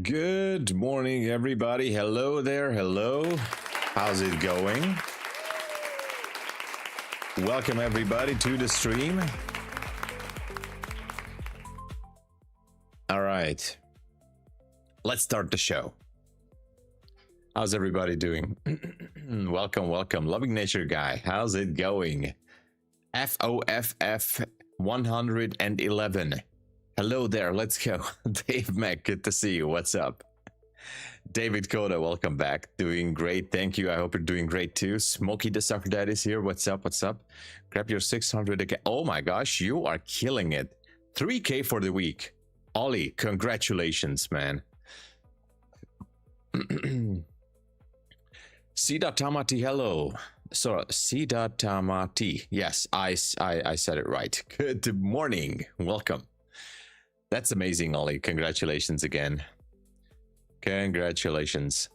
Good morning, everybody. Hello there. Hello. How's it going? Welcome, everybody, to the stream. All right. Let's start the show. How's everybody doing? Welcome, welcome. Loving Nature Guy. How's it going? FOFF 111. Hello there, let's go. Dave Mack, good to see you. What's up? David Koda, welcome back. Doing great, thank you. I hope you're doing great too. Smokey the Sucker Dad is here. What's up? What's up? Grab your 600 again. Oh my gosh, you are killing it. 3K for the week. Ollie, congratulations, man. C.Tamati, hello. So C.Tamati. Yes, I said it right. Good morning. Welcome. That's amazing, Ollie. Congratulations again. Congratulations.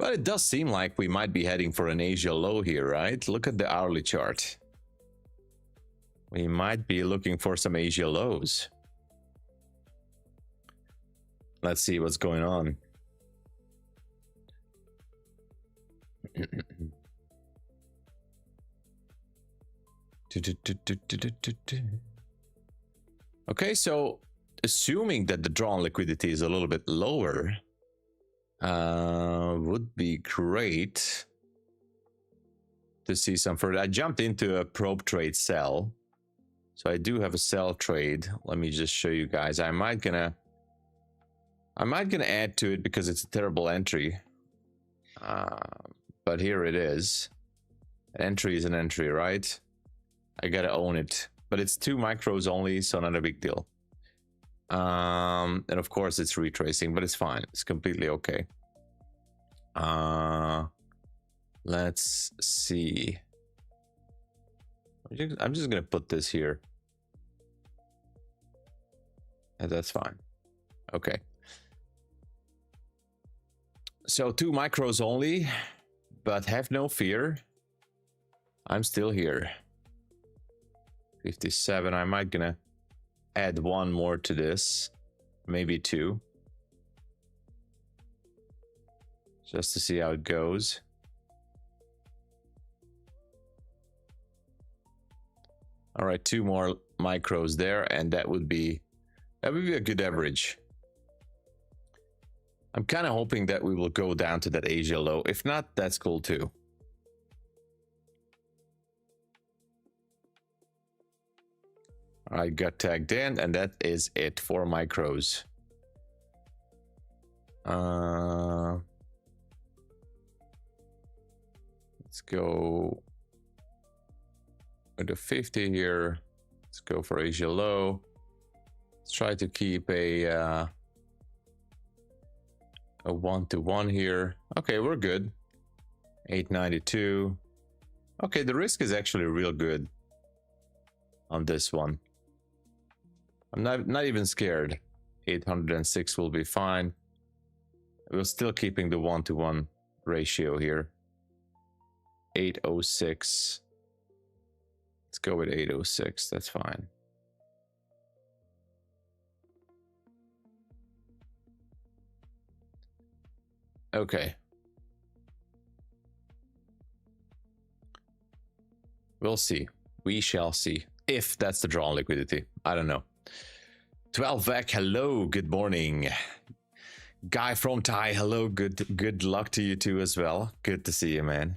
Well, it does seem like we might be heading for an Asia low here, right? Look at the hourly chart. We might be looking for some Asia lows. Let's see what's going on. Okay, so assuming that the drawn liquidity is a little bit lower, would be great to see some further. I jumped into a probe trade sell, so I do have a sell trade. Let me just show you guys. I might gonna add to it because it's a terrible entry, but here it is. An entry is an entry, right? I gotta own it, but it's 2 micros only, so not a big deal. And of course it's retracing, but it's fine. It's completely okay. Let's see. I'm just gonna put this here. And that's fine. Okay. So 2 micros only, but have no fear. I'm still here. 57. I might gonna add 1 more to this, maybe 2, just to see how it goes. All right, 2 more micros there, and that would be a good average. I'm kind of hoping that we will go down to that Asia low. If not, that's cool too. I got tagged in, and that is it for micros. Let's go with a 50 here. Let's go for Asia low. Let's try to keep a 1-to-1 here. Okay, we're good. 892. Okay, the risk is actually real good on this one. I'm not even scared. 806 will be fine. We're still keeping the 1-to-1 ratio here. 806. Let's go with 806. That's fine. Okay. We'll see. We shall see. If that's the drawn liquidity. I don't know. 12 VEC, hello, good morning. Guy from Thai, hello, good luck to you too as well. Good to see you, man.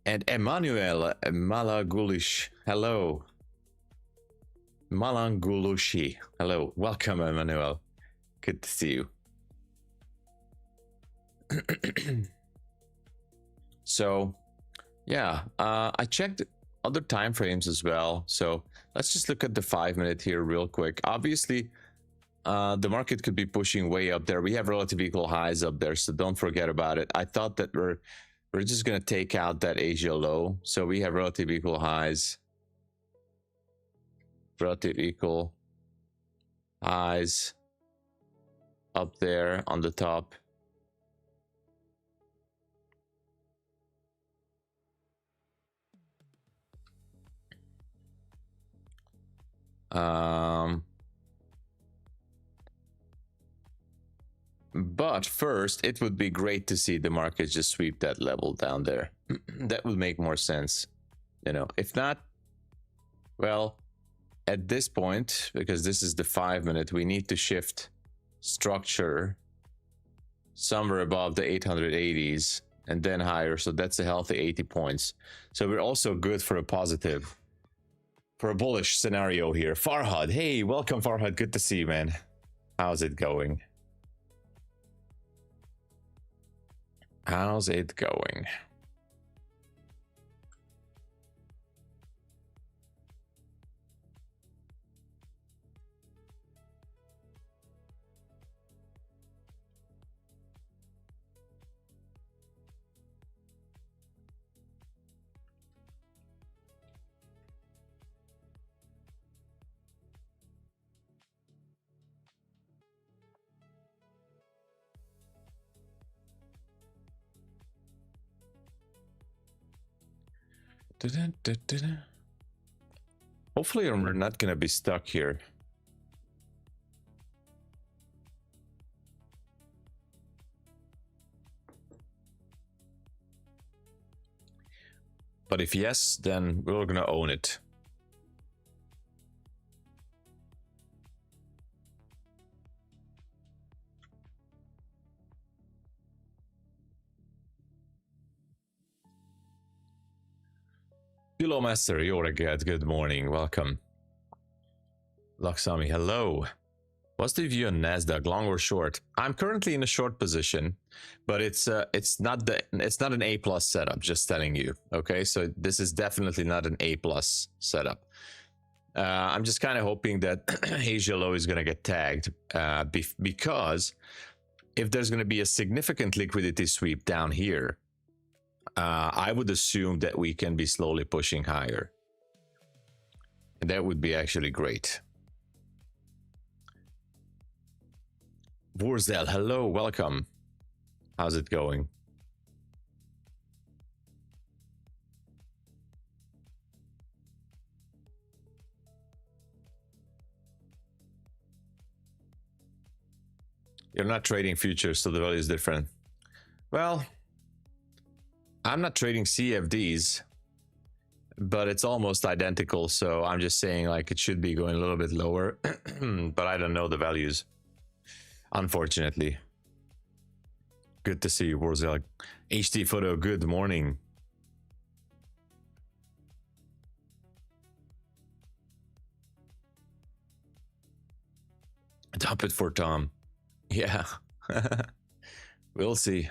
And Emmanuel Malagulish, hello. Malangulushi, hello. Welcome, Emmanuel. Good to see you. So, yeah, I checked other time frames as well, so let's just look at the 5-minute here real quick. Obviously the market could be pushing way up there. We have relative equal highs up there, so don't forget about it. I thought that we're just going to take out that Asia low, so we have relative equal highs, relative equal highs up there on the top. But first, it would be great to see the market just sweep that level down there. That would make more sense. You know, if not, well, at this point, because this is the 5-minute, we need to shift structure somewhere above the 880s and then higher. So that's a healthy 80 points. So we're also good for a positive, for a bullish scenario here. Farhad, hey, welcome Farhad. Good to see you, man. How's it going? How's it going? Hopefully we're not gonna be stuck here. But if yes, then we're gonna own it. Hello, Master. You're good. Good morning. Welcome. Laksami, hello. What's the view on Nasdaq, long or short? I'm currently in a short position, but it's not an A plus setup. Just telling you. Okay, so this is definitely not an A plus setup. I'm just kind of hoping that Asia low is gonna get tagged because if there's gonna be a significant liquidity sweep down here, I would assume that we can be slowly pushing higher. And that would be actually great. Wurzel, hello, welcome. How's it going? You're not trading futures, so the value is different. Well, I'm not trading CFDs, but it's almost identical. So I'm just saying like it should be going a little bit lower, but I don't know the values, unfortunately. Good to see you, Wurzel. HT Photo, good morning. Dump it for Tom. Yeah, we'll see.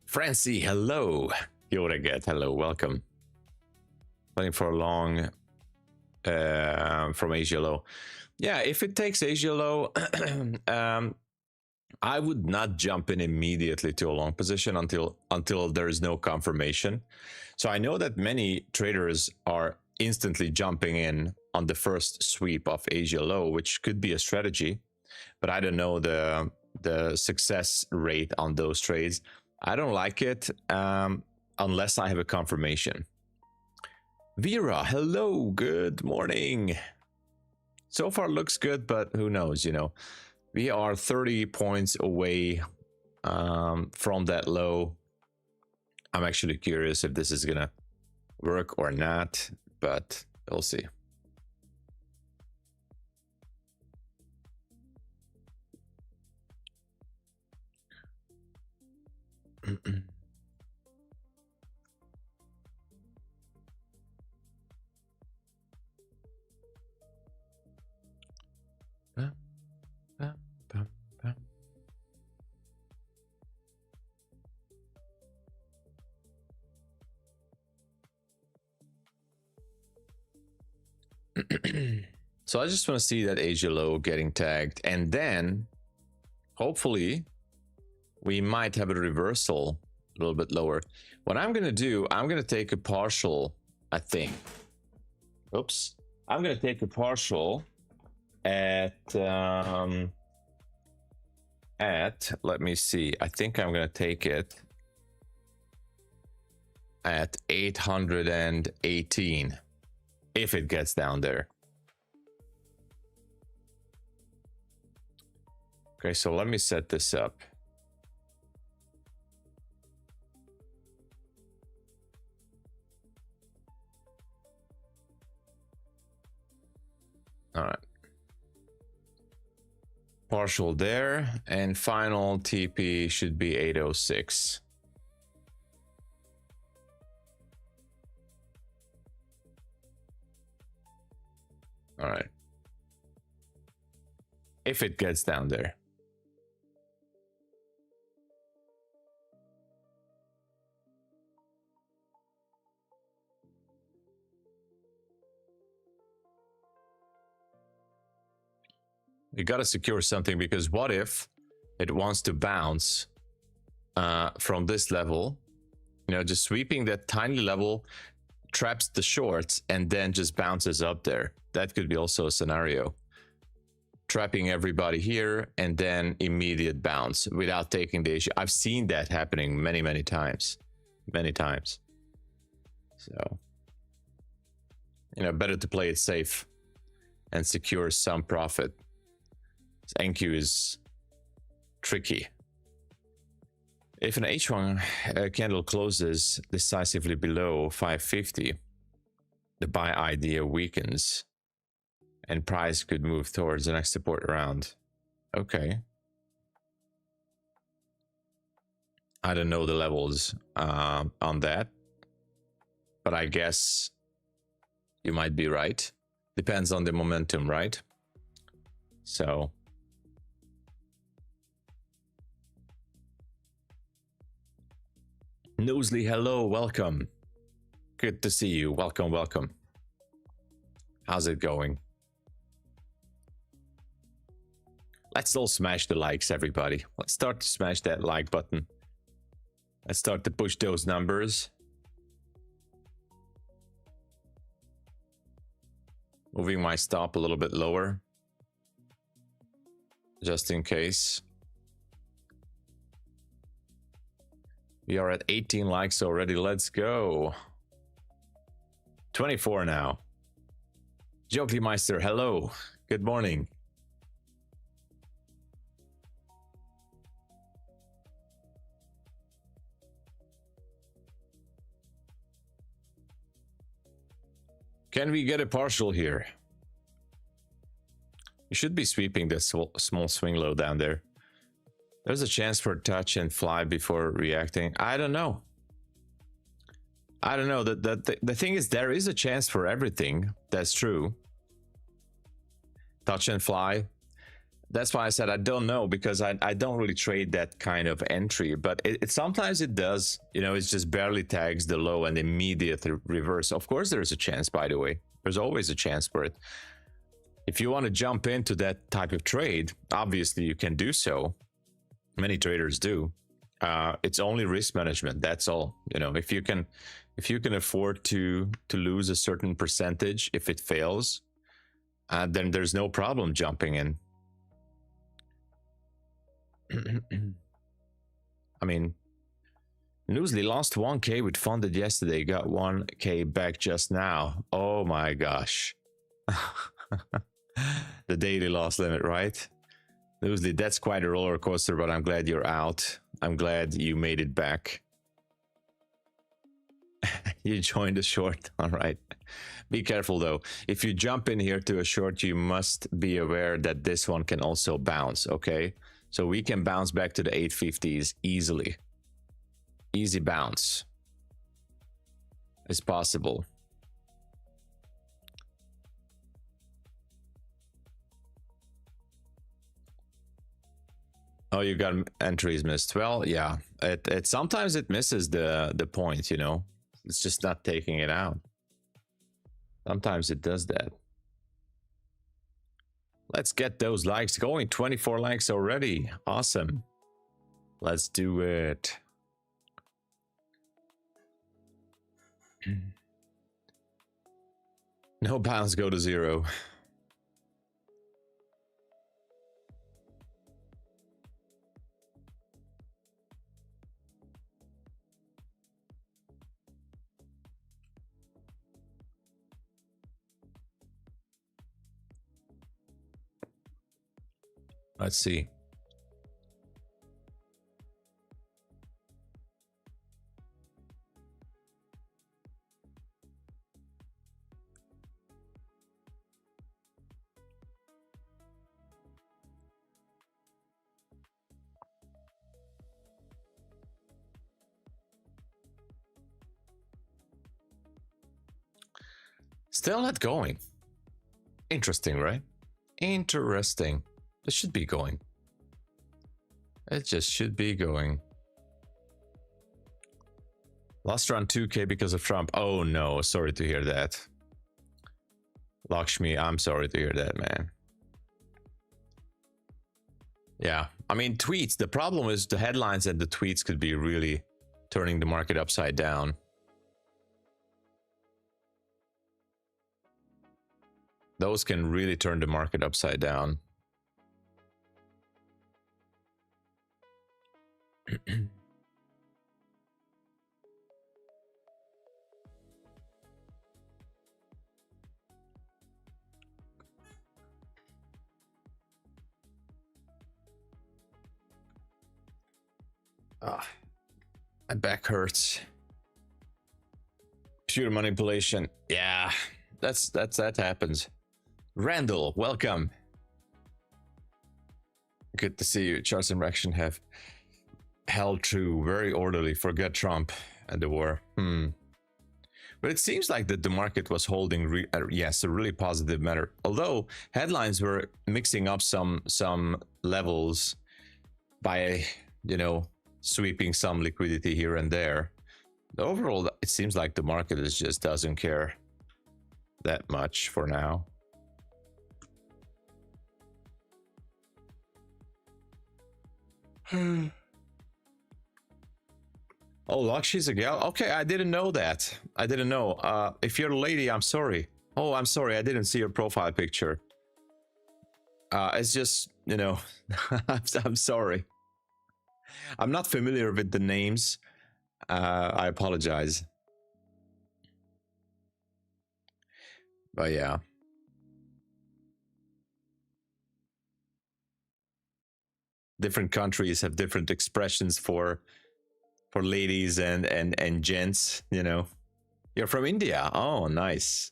Francie, hello. Yoreget, hello, welcome. Waiting for a long from Asia low. Yeah, if it takes Asia low, I would not jump in immediately to a long position until there is no confirmation. So I know that many traders are instantly jumping in on the first sweep of Asia low, which could be a strategy, but I don't know the success rate on those trades. I don't like it unless I have a confirmation. Vera, hello, good morning. So far looks good, but who knows, you know. We are 30 points away from that low. I'm actually curious if this is gonna work or not, but we'll see. So I just want to see that Asia low getting tagged, and then hopefully we might have a reversal a little bit lower. What I'm going to do, I'm going to take a partial, I think. Oops. I'm going to take a partial at, let me see. I think I'm going to take it at 818 if it gets down there. Okay, so let me set this up. All right. Partial there, and final TP should be 806. All right. If it gets down there. You got to secure something, because what if it wants to bounce from this level, you know, just sweeping that tiny level, traps the shorts, and then just bounces up there. That could be also a scenario. Trapping everybody here and then immediate bounce without taking the issue. I've seen that happening many times. So, you know, better to play it safe and secure some profit. NQ is tricky. If an H1 candle closes decisively below 550, the buy idea weakens and price could move towards the next support round. Okay. I don't know the levels on that, but I guess you might be right. Depends on the momentum, right? So Newsly, hello, welcome. Good to see you. Welcome. How's it going? Let's all smash the likes, everybody. Let's start to smash that like button. Let's start to push those numbers. Moving my stop a little bit lower, just in case. We are at 18 likes already. Let's go. 24 now. Jokey Meister, hello. Good morning. Can we get a partial here? You should be sweeping this small swing low down there. There's a chance for a touch and fly before reacting. I don't know. The thing is, there is a chance for everything. That's true. Touch and fly. That's why I said I don't know, because I don't really trade that kind of entry. But it sometimes it does. You know, it just barely tags the low and immediate reverse. Of course, there's a chance, by the way. There's always a chance for it. If you want to jump into that type of trade, obviously you can do so. Many traders do. It's only risk management. That's all. You know, if you can afford to lose a certain percentage if it fails, then there's no problem jumping in. I mean, Newsly lost 1K with funded yesterday, got 1K back just now. Oh my gosh. The daily loss limit, right? Newsly, that's quite a roller coaster, but I'm glad you're out. I'm glad you made it back. You joined a short. All right. Be careful though. If you jump in here to a short, you must be aware that this one can also bounce, okay? So we can bounce back to the 850s easily. Easy bounce is possible. Oh, you got entries missed. Well, yeah, it sometimes it misses the point, you know. It's just not taking it out. Sometimes it does that. Let's get those likes going. 24 likes already. Awesome. Let's do it. No bounce, go to 0. Let's see. Still not going. Interesting, right? Interesting. It should be going. It just should be going. Lost around 2K because of Trump. Oh no, sorry to hear that. Lakshmi, I'm sorry to hear that, man. Yeah, I mean, tweets. The problem is the headlines and the tweets could be really turning the market upside down. Those can really turn the market upside down. My back hurts. Pure manipulation. Yeah, that happens. Randall, welcome. Good to see you. Charts and reaction have held true, very orderly. Forget Trump and the war. But it seems like that the market was holding yes, a really positive matter. Although headlines were mixing up some levels by, you know, sweeping some liquidity here and there. Overall, it seems like the market just doesn't care that much for now. Oh, Lakshi's a gal. Okay, I didn't know that. I didn't know. If you're a lady, I'm sorry. Oh, I'm sorry. I didn't see your profile picture. It's just, you know, I'm sorry. I'm not familiar with the names. I apologize. But yeah. Different countries have different expressions for ladies and gents, you know. You're from India. Oh, nice.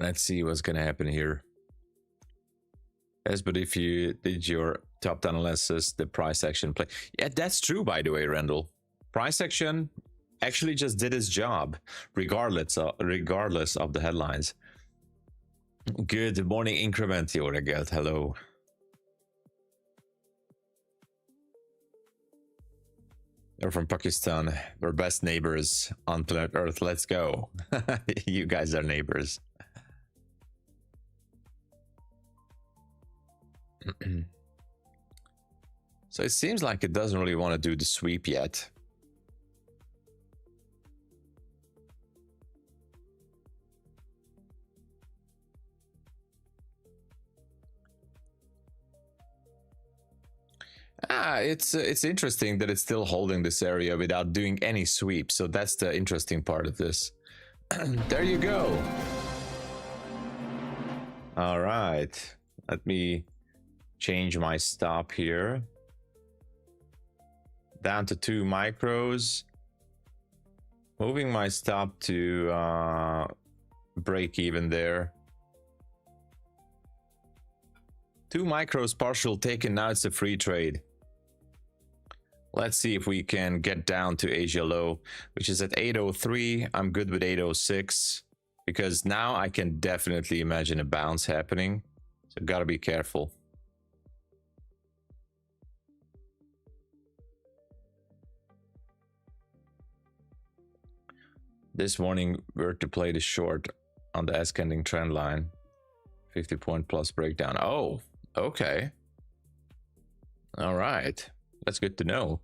Let's see what's gonna happen here. Yes, but if you did your top-down analysis, the price action play. Yeah, that's true, by the way, Randall. Price action actually just did its job, regardless of the headlines. Good morning, increment, Yoregat. Hello. They're from Pakistan. We're best neighbors on planet Earth. Let's go. You guys are neighbors. So it seems like it doesn't really want to do the sweep yet. It's interesting that it's still holding this area without doing any sweep. So that's the interesting part of this. There you go. All right, let me change my stop here down to 2 micros, moving my stop to break even there. 2 micros partial taken. Now it's a free trade. Let's see if we can get down to Asia low, which is at 803. I'm good with 806 because now I can definitely imagine a bounce happening. So gotta be careful. This morning we're to play the short on the ascending trend line. 50-point plus breakdown. Oh, okay. All right. That's good to know.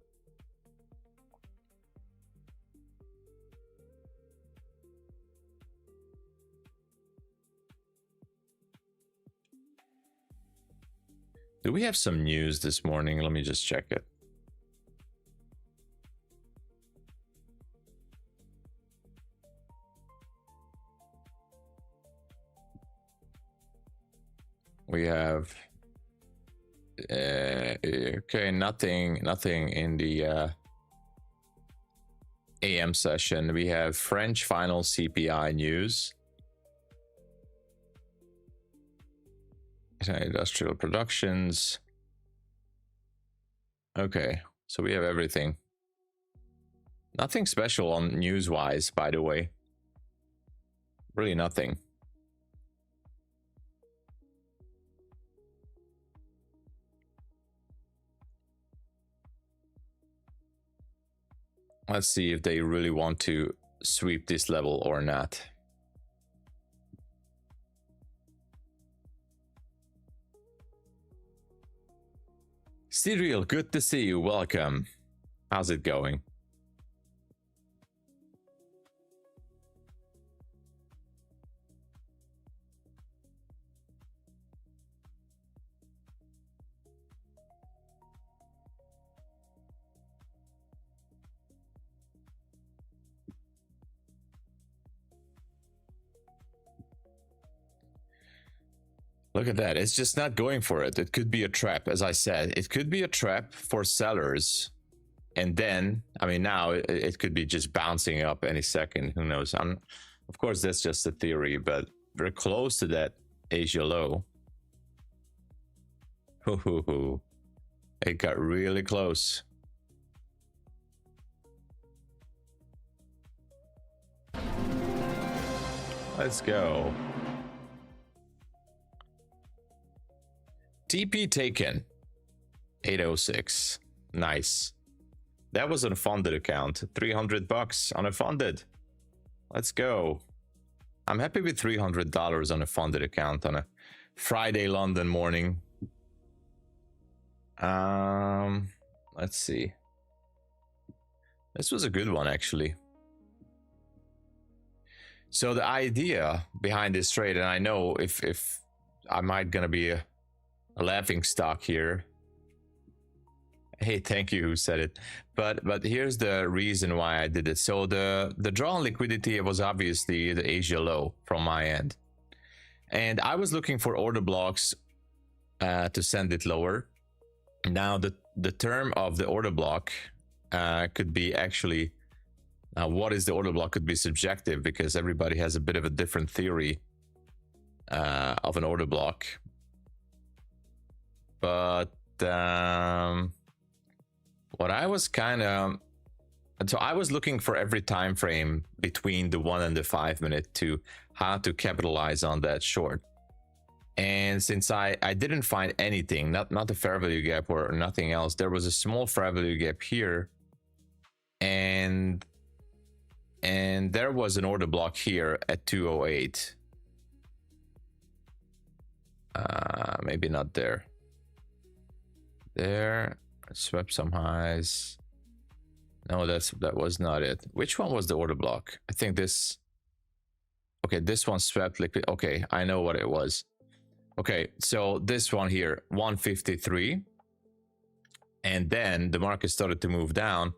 Do we have some news this morning? Let me just check it. We have okay, nothing in the AM session. We have French final CPI news, industrial productions. Okay, so we have everything. Nothing special on news-wise, by the way. Really nothing. Let's see if they really want to sweep this level or not. Serial, good to see you. Welcome. How's it going? Look at that. It's just not going for it. It could be a trap, as I said. It could be a trap for sellers. And then, I mean, now it could be just bouncing up any second. Who knows? Of course, that's just a theory, but we're close to that Asia low. It got really close. Let's go. TP taken. 806. Nice. That was on a funded account. 300 bucks on a funded. Let's go. I'm happy with $300 on a funded account on a Friday London morning. Let's see. This was a good one, actually. So the idea behind this trade, and I know if I might gonna be a laughing stock here. Hey, thank you who said it. But here's the reason why I did it. So the draw on liquidity was obviously the Asia low from my end. And I was looking for order blocks to send it lower. Now the term of the order block could be actually what is the order block could be subjective, because everybody has a bit of a different theory of an order block. But what I was so I was looking for every time frame between the 1 and the 5 minute to how to capitalize on that short. And since I didn't find anything, not a fair value gap or nothing else, there was a small fair value gap here, and there was an order block here at 208. Maybe not there. There, swept some highs. No, that was not it. Which one was the order block? I think this. Okay, this one swept liquid. Okay, I know what it was. Okay, so this one here, 153, and then the market started to move down,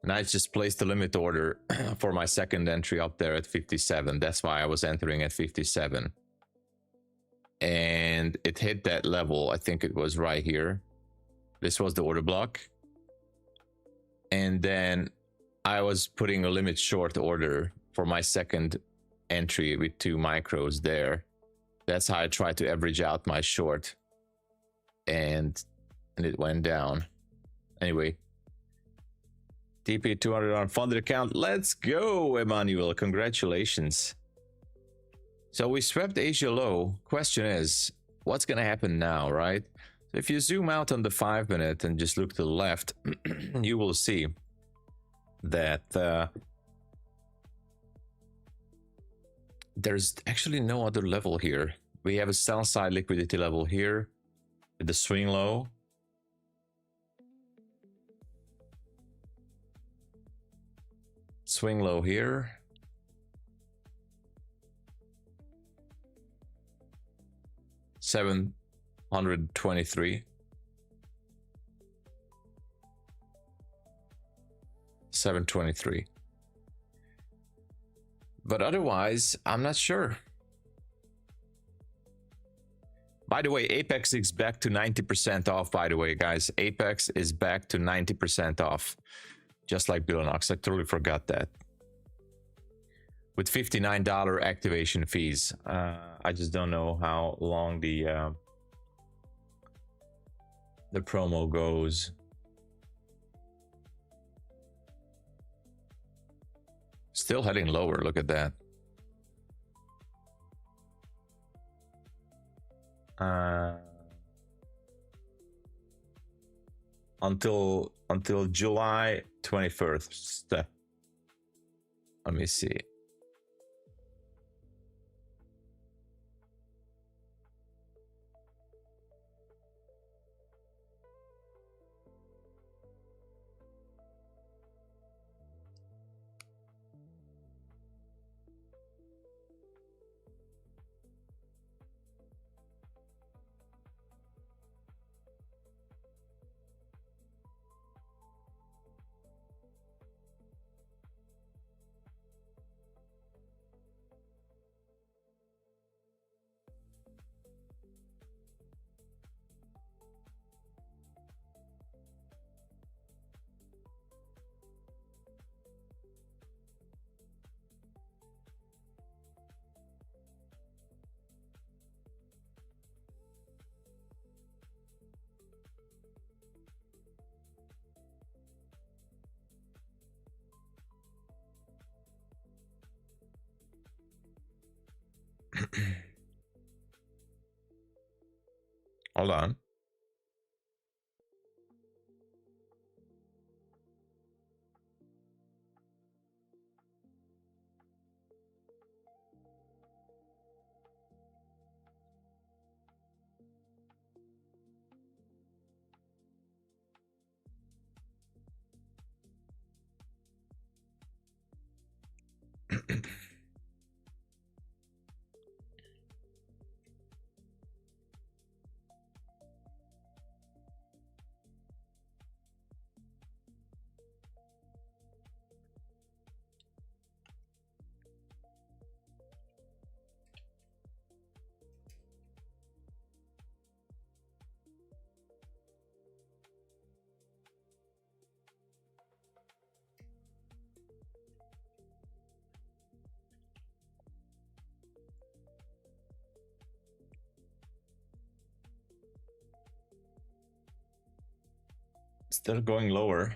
and I just placed the limit order for my second entry up there at 57. That's why I was entering at 57, and it hit that level. I think it was right here. This was the order block, and then I was putting a limit short order for my second entry with 2 micros there. That's how I tried to average out my short, and it went down. Anyway, TP 200 on funded account. Let's go, Emmanuel. Congratulations. So we swept Asia low. Question is, what's gonna happen now, right? If you zoom out on the 5 minute and just look to the left, you will see that there's actually no other level here. We have a sell side liquidity level here with the swing low. Swing low here. $723. 723. But otherwise, I'm not sure. By the way, Apex is back to 90% off, by the way, guys. Apex is back to 90% off. Just like Bulenox. I totally forgot that. With $59 activation fees. I just don't know how long the promo goes. Still heading lower. Look at that. Until July 21st. Let me see. Hold on. Still going lower.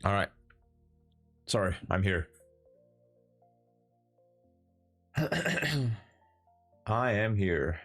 All right. Sorry, I'm here. I am here.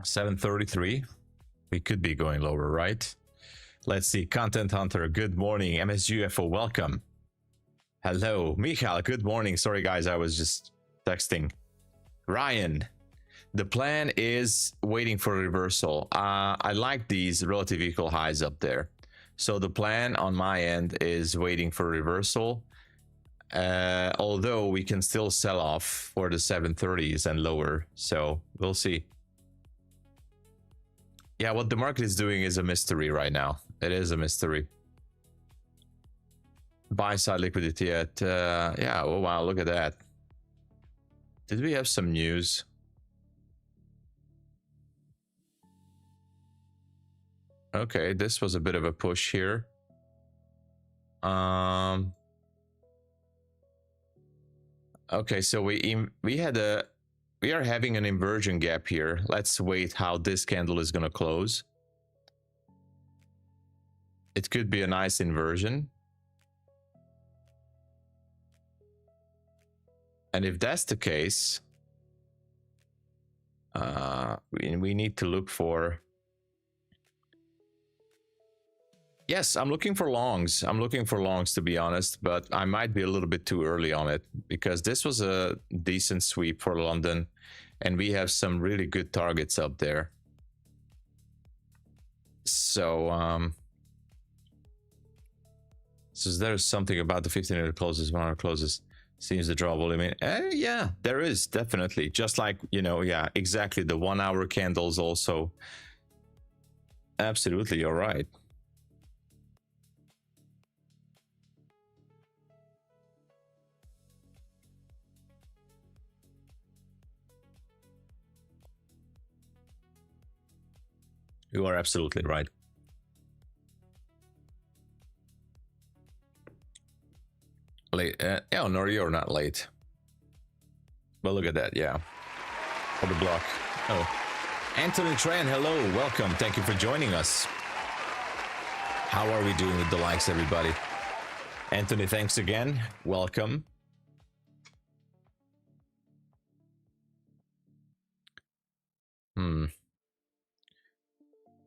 733. We could be going lower, right? Let's see. Content Hunter, good morning. MSGFO, welcome. Hello. Michal, good morning. Sorry, guys, I was just texting. Ryan, the plan is waiting for a reversal. I like these relative equal highs up there. So the plan on my end is waiting for a reversal. Although we can still sell off for the 730s and lower. So we'll see. Yeah, what the market is doing is a mystery right now. It is a mystery. Buy side liquidity at, yeah, oh wow, look at that. Did we have some news? Okay, this was a bit of a push here. Okay, so we are having an inversion gap here. Let's wait how this candle is going to close. It could be a nice inversion. And if that's the case, we need to look for... Yes, I'm looking for longs. I'm looking for longs, to be honest, but I might be a little bit too early on it because this was a decent sweep for London and we have some really good targets up there. So, so there's something about the 15-minute closes, 1-hour closes seems to draw volume in. Yeah, there is definitely, just like, you know, yeah, exactly. The 1-hour candles also. Absolutely, you're right. You are absolutely right. Late. Oh, no, you're not late. But look at that, yeah. For the block. Oh. Anthony Tran, hello, welcome. Thank you for joining us. How are we doing with the likes, everybody? Anthony, thanks again. Welcome.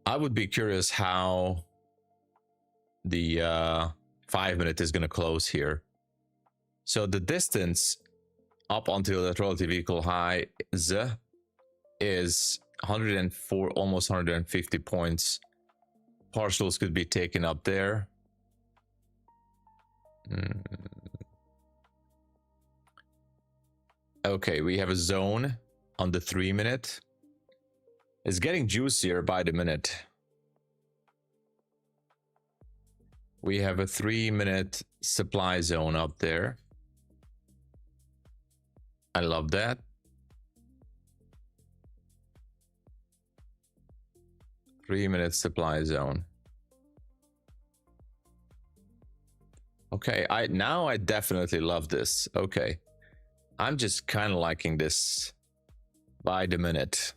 I would be curious how the 5-minute is going to close here. So the distance up until that relative equal high is 104, almost 150 points. Partials could be taken up there. Okay, we have a zone on the 3-minute. It's getting juicier by the minute. We have a 3-minute supply zone up there. I love that. 3-minute supply zone. Okay, now I definitely love this. Okay. I'm just kind of liking this by the minute.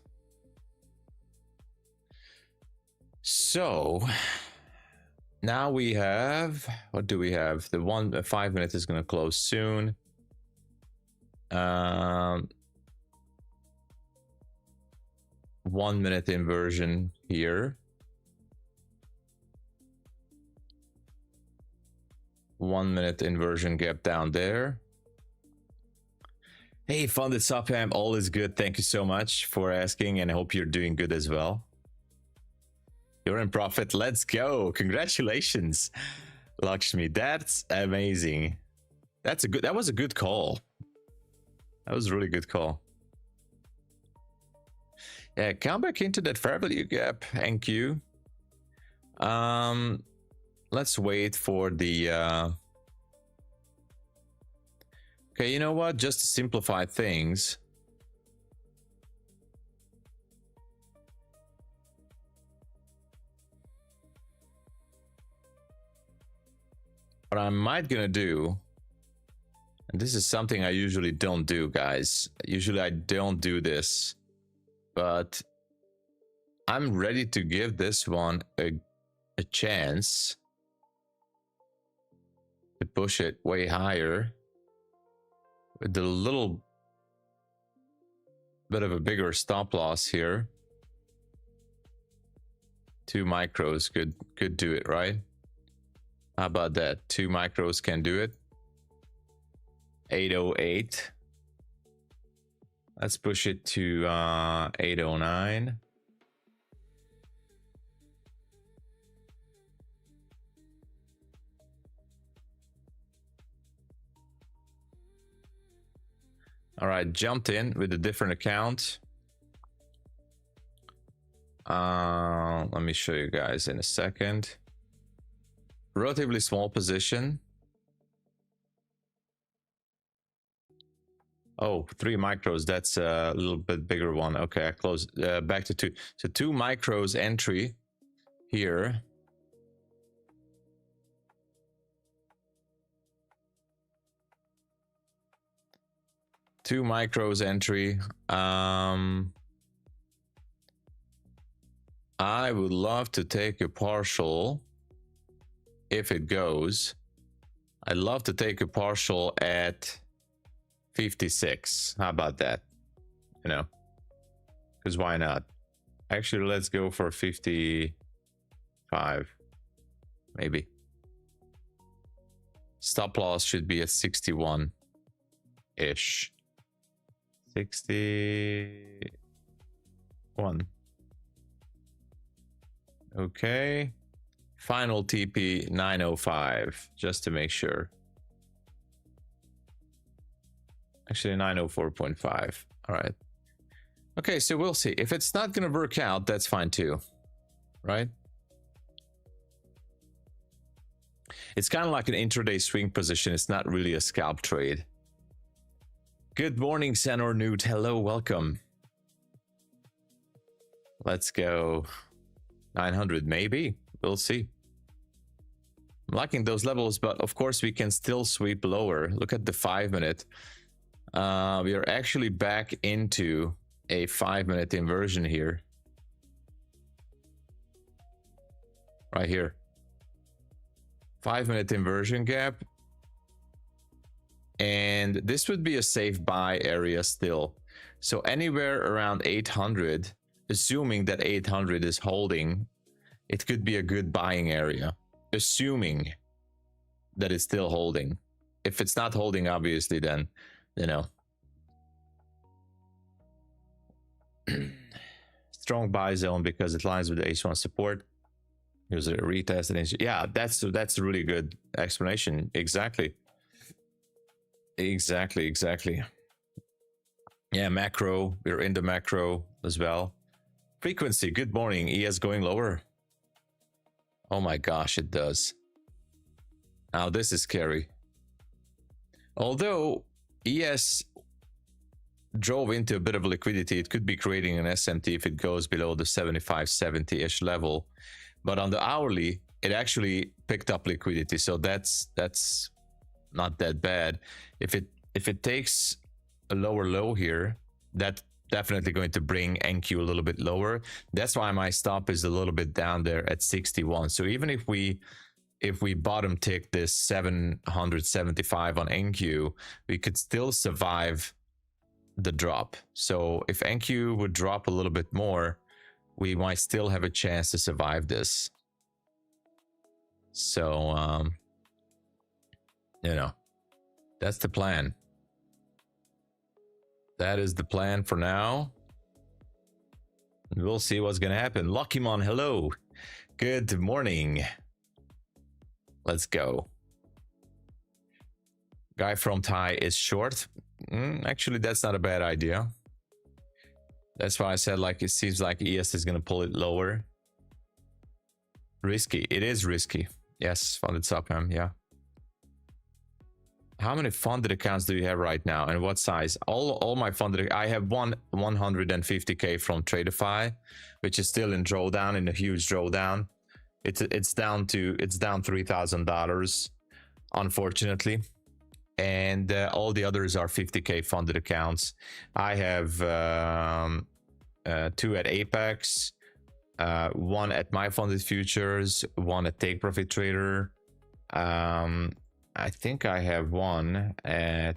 So now we have, what do we have? The 5-minute is going to close soon. 1-minute inversion here. 1-minute inversion gap down there. Hey, Funded Subham, all is good. Thank you so much for asking, and I hope you're doing good as well. You're in profit. Let's go. Congratulations, Lakshmi. That's amazing. That was a good call. That was a really good call. Yeah, come back into that fair value gap. Thank you. Let's wait for the okay, you know what? Just to simplify things. What I might gonna do, and this is something I usually don't do, guys. Usually I don't do this, but I'm ready to give this one a chance to push it way higher with the little bit of a bigger stop loss here. 2 micros could do it, right? How about that? 2 micros can do it. 808. Let's push it to 809. All right, jumped in with a different account. Let me show you guys in a second. Relatively small position. Oh, 3 micros. That's a little bit bigger one. Okay, I closed back to 2. So 2 micros entry here. Two micros entry. I would love to take a partial if it goes. I'd love to take a partial at 56. How about that? You know, because why not? Actually, let's go for 55, maybe. Stop loss should be at 61-ish. 61. Okay. Final TP 905, just to make sure. Actually 904.5. All right. Okay, so we'll see. If it's not going to work out, that's fine too, right? It's kind of like an intraday swing position. It's not really a scalp trade. Good morning, Senor Newt. Hello, welcome. Let's go 900, maybe. We'll see. I'm liking those levels, but of course we can still sweep lower. Look at the 5-minute. We are actually back into a 5-minute inversion here. Right here. 5-minute inversion gap. And this would be a safe buy area still. So anywhere around 800, assuming that 800 is holding, it could be a good buying area, assuming that it's still holding. If it's not holding, obviously, then, you know, strong buy zone because it lines with the H1 support. Here's a retest. And yeah, that's a really good explanation. Exactly. Exactly. Yeah, macro. We're in the macro as well. Frequency. Good morning. ES going lower. Oh my gosh, it does. Now this is scary. Although ES drove into a bit of liquidity, it could be creating an SMT if it goes below the 75-70-ish level. But on the hourly, it actually picked up liquidity, so that's not that bad. If it takes a lower low here, that's definitely going to bring NQ a little bit lower. That's why my stop is a little bit down there at 61. So even if we bottom tick this 775 on NQ, we could still survive the drop. So if NQ would drop a little bit more, we might still have a chance to survive this. So you know, that's the plan. That is the plan for now. We'll see what's gonna happen. Luckymon, hello. Good morning. Let's go. Guy from Thai is short. Actually, that's not a bad idea. That's why I said, like, it seems like ES is gonna pull it lower. Risky. It is risky. Yes, funded subham, yeah. How many funded accounts do you have right now, and what size? All my funded. I have 150k from TRADEIFY, which is still in drawdown, in a huge drawdown. It's down $3,000, unfortunately, and all the others are 50k funded accounts. I have 2 at Apex, 1 at MyFundedFutures, 1 at Take Profit Trader. I think I have 1 at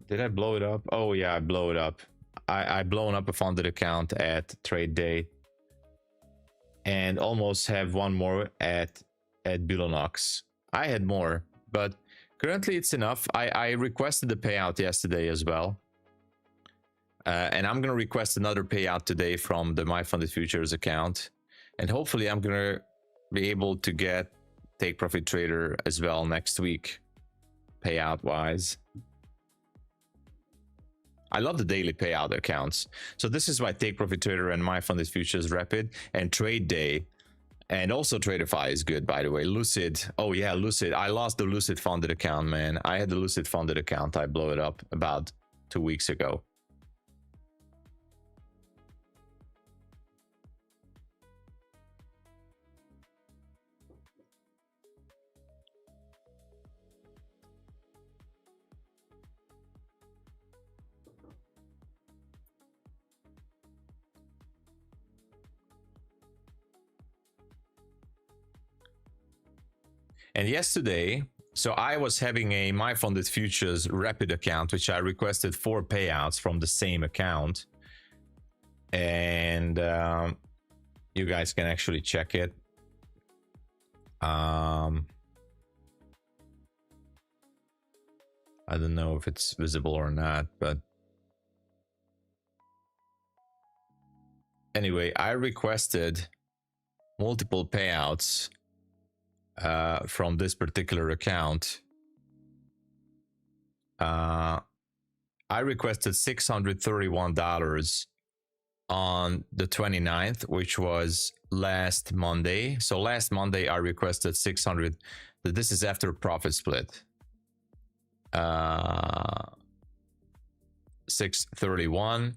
Did I blow it up? Oh yeah, I blow it up. I blown up a funded account at TRADEDAY, and almost have one more at Bulenox. I had more, but currently it's enough. I requested the payout yesterday as well. And I'm going to request another payout today from the MyFundedFutures account. And hopefully I'm going to be able to get Take Profit Trader as well next week, payout wise. I love the daily payout accounts. So this is my Take Profit Trader and MyFundedFutures Rapid and TRADEDAY. And also TRADEIFY is good, by the way. Lucid. Oh yeah, Lucid. I lost the Lucid funded account, man. I had the Lucid funded account. I blew it up about 2 weeks ago. And yesterday, so I was having a MyFundedFutures Rapid account, which I requested 4 payouts from the same account. And you guys can actually check it. I don't know if it's visible or not, but anyway, I requested multiple payouts from this particular account. I requested $631 on the 29th, which was last Monday. So last Monday I requested 600. This is after profit split. 631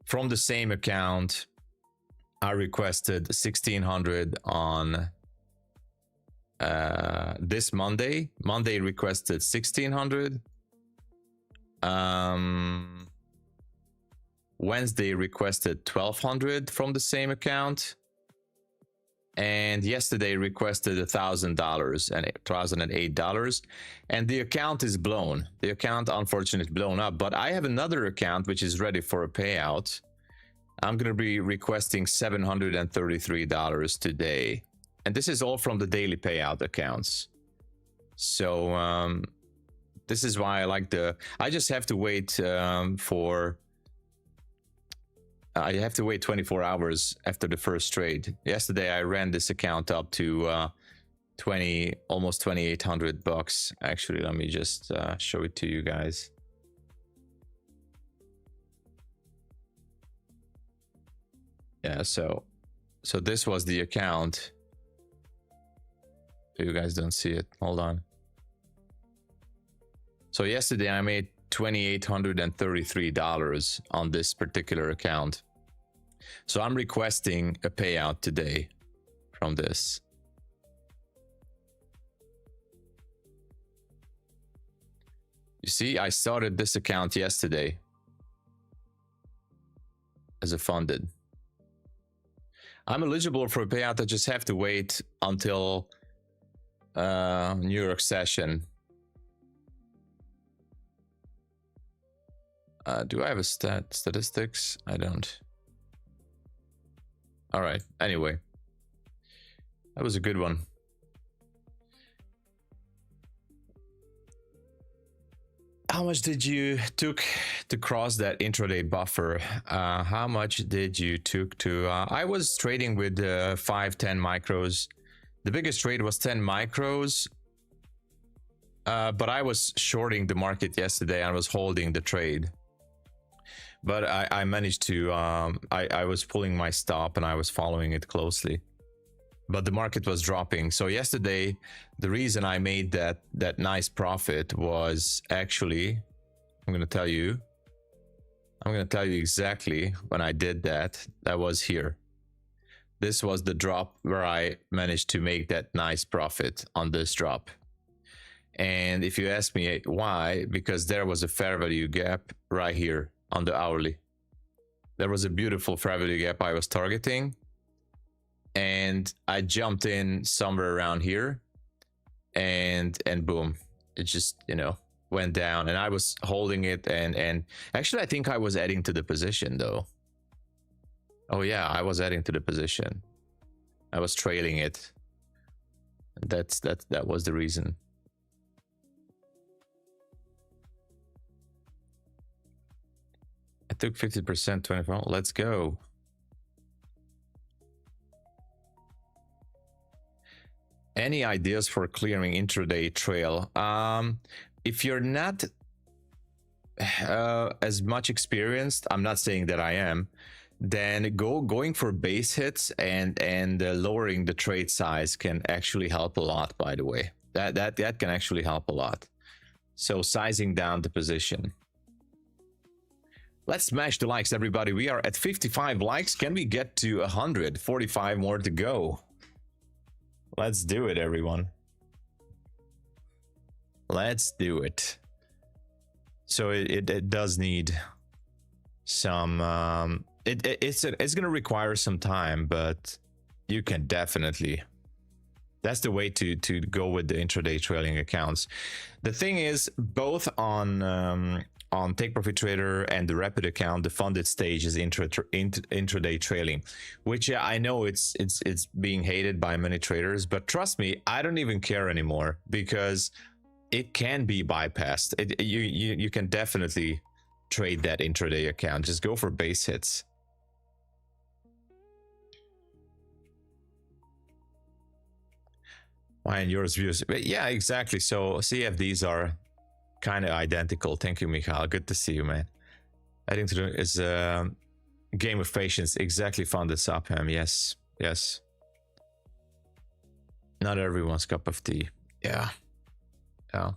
from the same account. I requested 1600 on this Monday. Monday requested 1600. Wednesday requested 1200 from the same account, and yesterday requested $1,000 and $1,008, and the account is blown. The account unfortunately blown up, but I have another account which is ready for a payout. I'm going to be requesting $733 today, and this is all from the daily payout accounts. So this is why I like I just have to wait I have to wait 24 hours after the first trade. Yesterday I ran this account up to almost 2,800 bucks. Actually, let me just show it to you guys. Yeah, so this was the account. You guys don't see it. Hold on. So yesterday I made $2,833 on this particular account. So I'm requesting a payout today from this. You see, I started this account yesterday as a funded. I'm eligible for a payout. I just have to wait until New York session. Do I have a statistics? I don't. All right. Anyway, that was a good one. How much did you took to cross that intraday buffer? How much did you took to? I was trading with 5-10 micros. The biggest trade was 10 micros. But I was shorting the market yesterday. I was holding the trade. But I managed to, I was pulling my stop and I was following it closely. But the market was dropping. So yesterday, the reason I made that nice profit was actually, I'm going to tell you exactly when I did that. That was here. This was the drop where I managed to make that nice profit on this drop. And if you ask me why, because there was a fair value gap right here on the hourly. There was a beautiful fair value gap I was targeting, and I jumped in somewhere around here, and boom, it just, you know, went down, and I was holding it, and actually I think I was adding to the position though. Oh yeah, I was adding to the position. I was trailing it. That was the reason. I took 50%, 24. Let's go. Any ideas for clearing intraday trail? If you're not as much experienced, I'm not saying that I am, then going for base hits and lowering the trade size can actually help a lot. By the way, that can actually help a lot. So sizing down the position. Let's smash the likes, everybody. We are at 55 likes. Can we get to 100? 45 more to go. Let's do it, everyone. Let's do it. So it does need some it's going to require some time, but you can definitely, that's the way to go with the intraday trailing accounts. The thing is, both on Take Profit Trader and the Rapid account, the funded stage is intraday trailing, which I know it's being hated by many traders, but trust me, I don't even care anymore because it can be bypassed. You can definitely trade that intraday account. Just go for base hits. Mine, yours, views. Yeah, exactly. So CFDs are kind of identical. Thank you, Michael. Good to see you, man. I think is a game of patience. Exactly, found this up, him. Yes, yes. Not everyone's cup of tea. Yeah, yeah.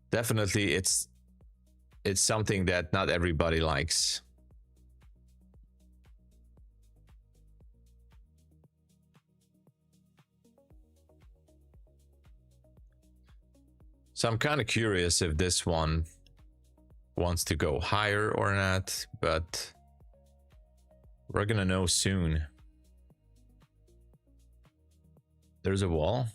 Definitely, it's something that not everybody likes. So I'm kind of curious if this one wants to go higher or not, but we're gonna know soon. There's a wall.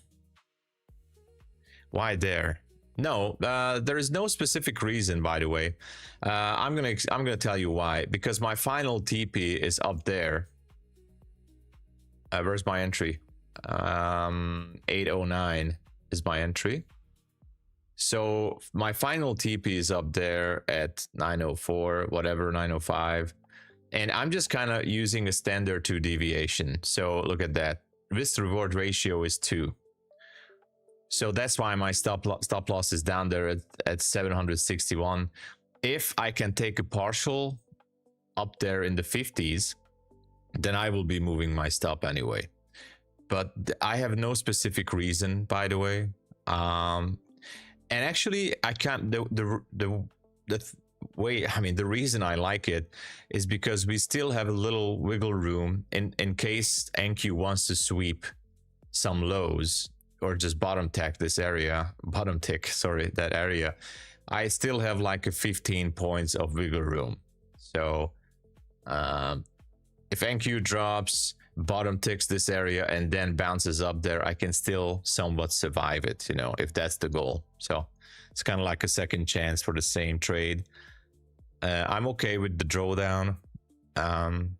Why there? No, there is no specific reason, by the way. I'm gonna tell you why. Because my final TP is up there. Where's my entry? 809 is my entry. So my final TP is up there at 904, whatever, 905. And I'm just kind of using a standard 2 deviation. So look at that. Risk reward ratio is 2. So that's why my stop loss is down there at 761. If I can take a partial up there in the 50s, then I will be moving my stop anyway. But I have no specific reason, by the way. And actually, I can't. The way, I mean, the reason I like it is because we still have a little wiggle room in case NQ wants to sweep some lows or just bottom tick this area, that area. I still have like a 15 points of wiggle room. So if NQ drops, bottom ticks this area and then bounces up there, I can still somewhat survive it, you know, if that's the goal. So it's kind of like a second chance for the same trade. I'm okay with the drawdown, and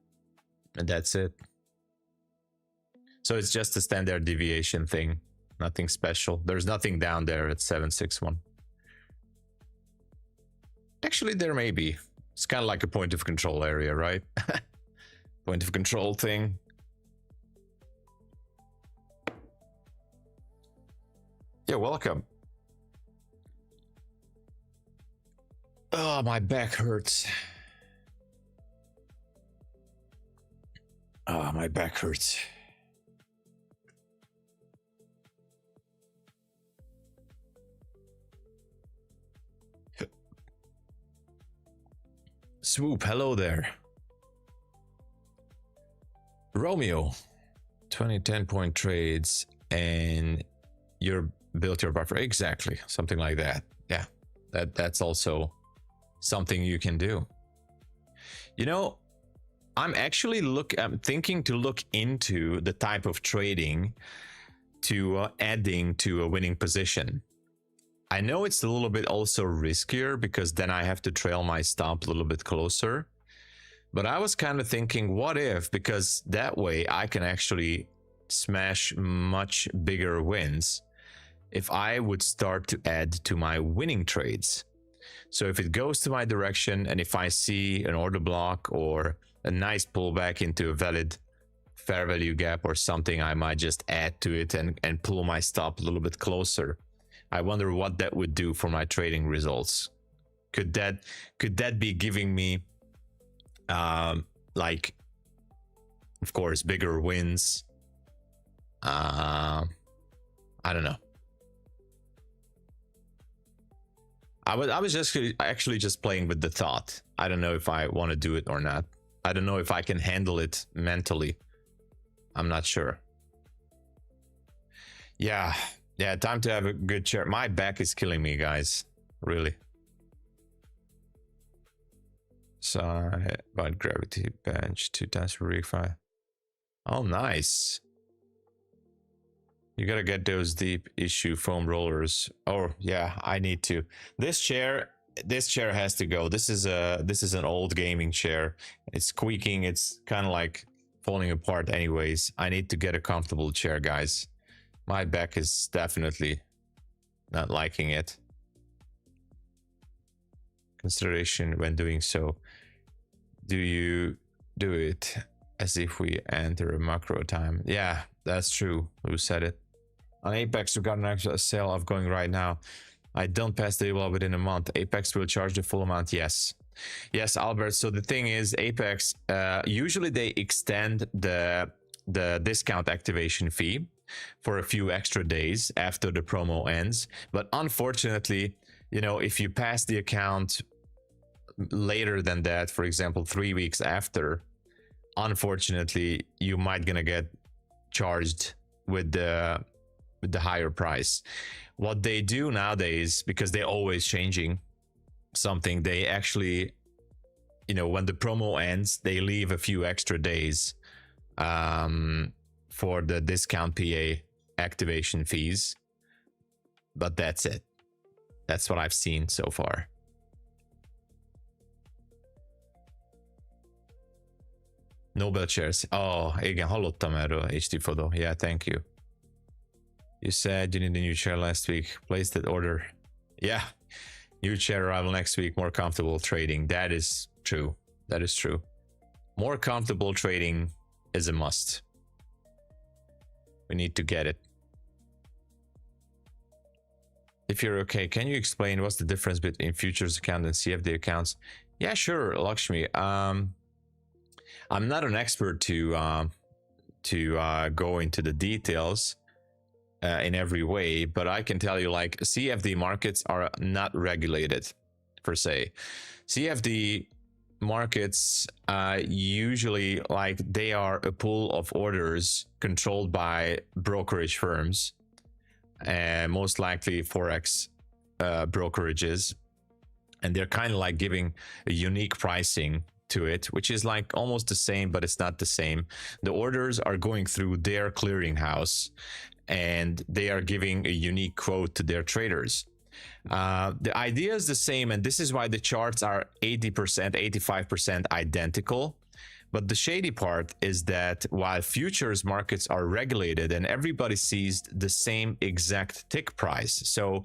that's it. So it's just a standard deviation thing, nothing special. There's nothing down there at 761. Actually, there may be. It's kind of like a point of control area, right? Point of control thing. Yeah, welcome. Oh, my back hurts. Oh, my back hurts. Swoop, hello there. Romeo, 20 point trades and you're built your buffer. Exactly, something like that. Yeah, that's also something you can do. You know, I'm thinking to look into the type of trading to adding to a winning position. I know it's a little bit also riskier because then I have to trail my stop a little bit closer. But I was kind of thinking, what if, because that way I can actually smash much bigger wins if I would start to add to my winning trades. So if it goes to my direction and if I see an order block or a nice pullback into a valid fair value gap or something, I might just add to it and pull my stop a little bit closer. I wonder what that would do for my trading results. Could that be giving me like, of course, bigger wins? I don't know. I was just actually just playing with the thought. I don't know if I want to do it or not. I don't know if I can handle it mentally. I'm not sure. Yeah, time to have a good chair. My back is killing me, guys. Really. So I bought gravity bench 2 times for refi. Oh, nice. You gotta get those deep issue foam rollers. Oh yeah, I need to. This chair has to go. This is an old gaming chair. It's squeaking. It's kind of like falling apart anyways. I need to get a comfortable chair, guys. My back is definitely not liking it. Consideration when doing so. Do you do it as if we enter a macro time? Yeah, that's true. Who said it? On Apex, we got an actual sale of going right now. I don't pass the wall within a month. Apex will charge the full amount. Yes, Albert. So the thing is, Apex usually they extend the discount activation fee for a few extra days after the promo ends. But unfortunately, you know, if you pass the account later than that, for example 3 weeks after, unfortunately you might gonna get charged with the higher price. What they do nowadays, because they're always changing something, they actually, you know, when the promo ends, they leave a few extra days for the discount PA activation fees, but that's it. That's what I've seen so far. Nobel chairs. Oh, igen, hallottam erről, HT Photo. Yeah, thank you. You said you need a new chair last week. Place that order. Yeah, new chair arrival next week. More comfortable trading. That is true. That is true. More comfortable trading is a must. We need to get it. If you're okay, can you explain what's the difference between futures account and CFD accounts? Yeah, sure, Lakshmi. I'm not an expert to go into the details in every way, but I can tell you, like, CFD markets are not regulated per se. CFD markets usually, like, they are a pool of orders controlled by brokerage firms, and most likely Forex brokerages, and they're kind of like giving a unique pricing to it, which is like almost the same, but it's not the same. The orders are going through their clearinghouse and they are giving a unique quote to their traders. The idea is the same, and this is why the charts are 80%, 85% identical. But the shady part is that while futures markets are regulated and everybody sees the same exact tick price, so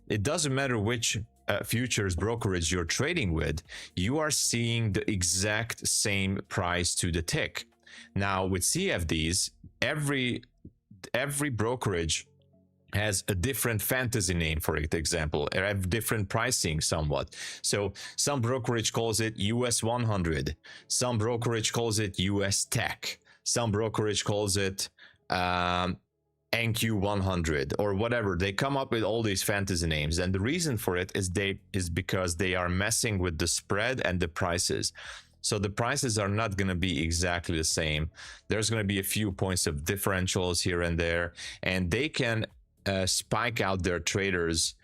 it doesn't matter which futures brokerage you're trading with, you are seeing the exact same price to the tick. Now with CFDs, every brokerage has a different fantasy name, for example, or have different pricing somewhat. So some brokerage calls it US 100, some brokerage calls it US Tech, some brokerage calls it NQ 100 or whatever. They come up with all these fantasy names, and the reason for it is because they are messing with the spread and the prices. So the prices are not going to be exactly the same. There's going to be a few points of differentials here and there, and they can spike out their traders